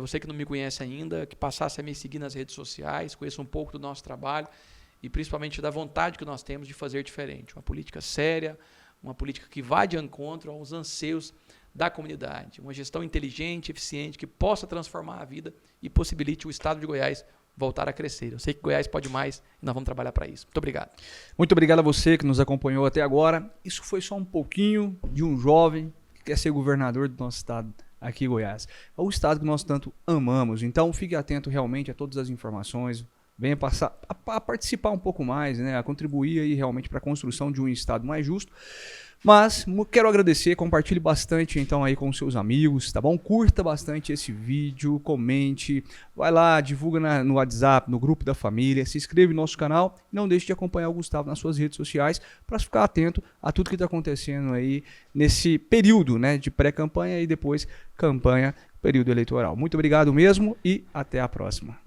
você que não me conhece ainda, que passasse a me seguir nas redes sociais, conheça um pouco do nosso trabalho, e principalmente da vontade que nós temos de fazer diferente. Uma política séria, uma política que vá de encontro aos anseios da comunidade. Uma gestão inteligente, eficiente, que possa transformar a vida e possibilite o estado de Goiás voltar a crescer. Eu sei que Goiás pode mais e nós vamos trabalhar para isso. Muito obrigado. Muito obrigado a você que nos acompanhou até agora. Isso foi só um pouquinho de um jovem que quer ser governador do nosso estado aqui em Goiás. É o estado que nós tanto amamos. Então fique atento realmente a todas as informações. Venha passar a participar um pouco mais, né, a contribuir aí realmente para a construção de um estado mais justo. Mas quero agradecer, compartilhe bastante então aí com seus amigos, tá bom? Curta bastante esse vídeo, comente, vai lá, divulga no WhatsApp, no grupo da família, se inscreve no nosso canal e não deixe de acompanhar o Gustavo nas suas redes sociais para ficar atento a tudo que está acontecendo aí nesse período, né, de pré-campanha e depois campanha, período eleitoral. Muito obrigado mesmo e até a próxima.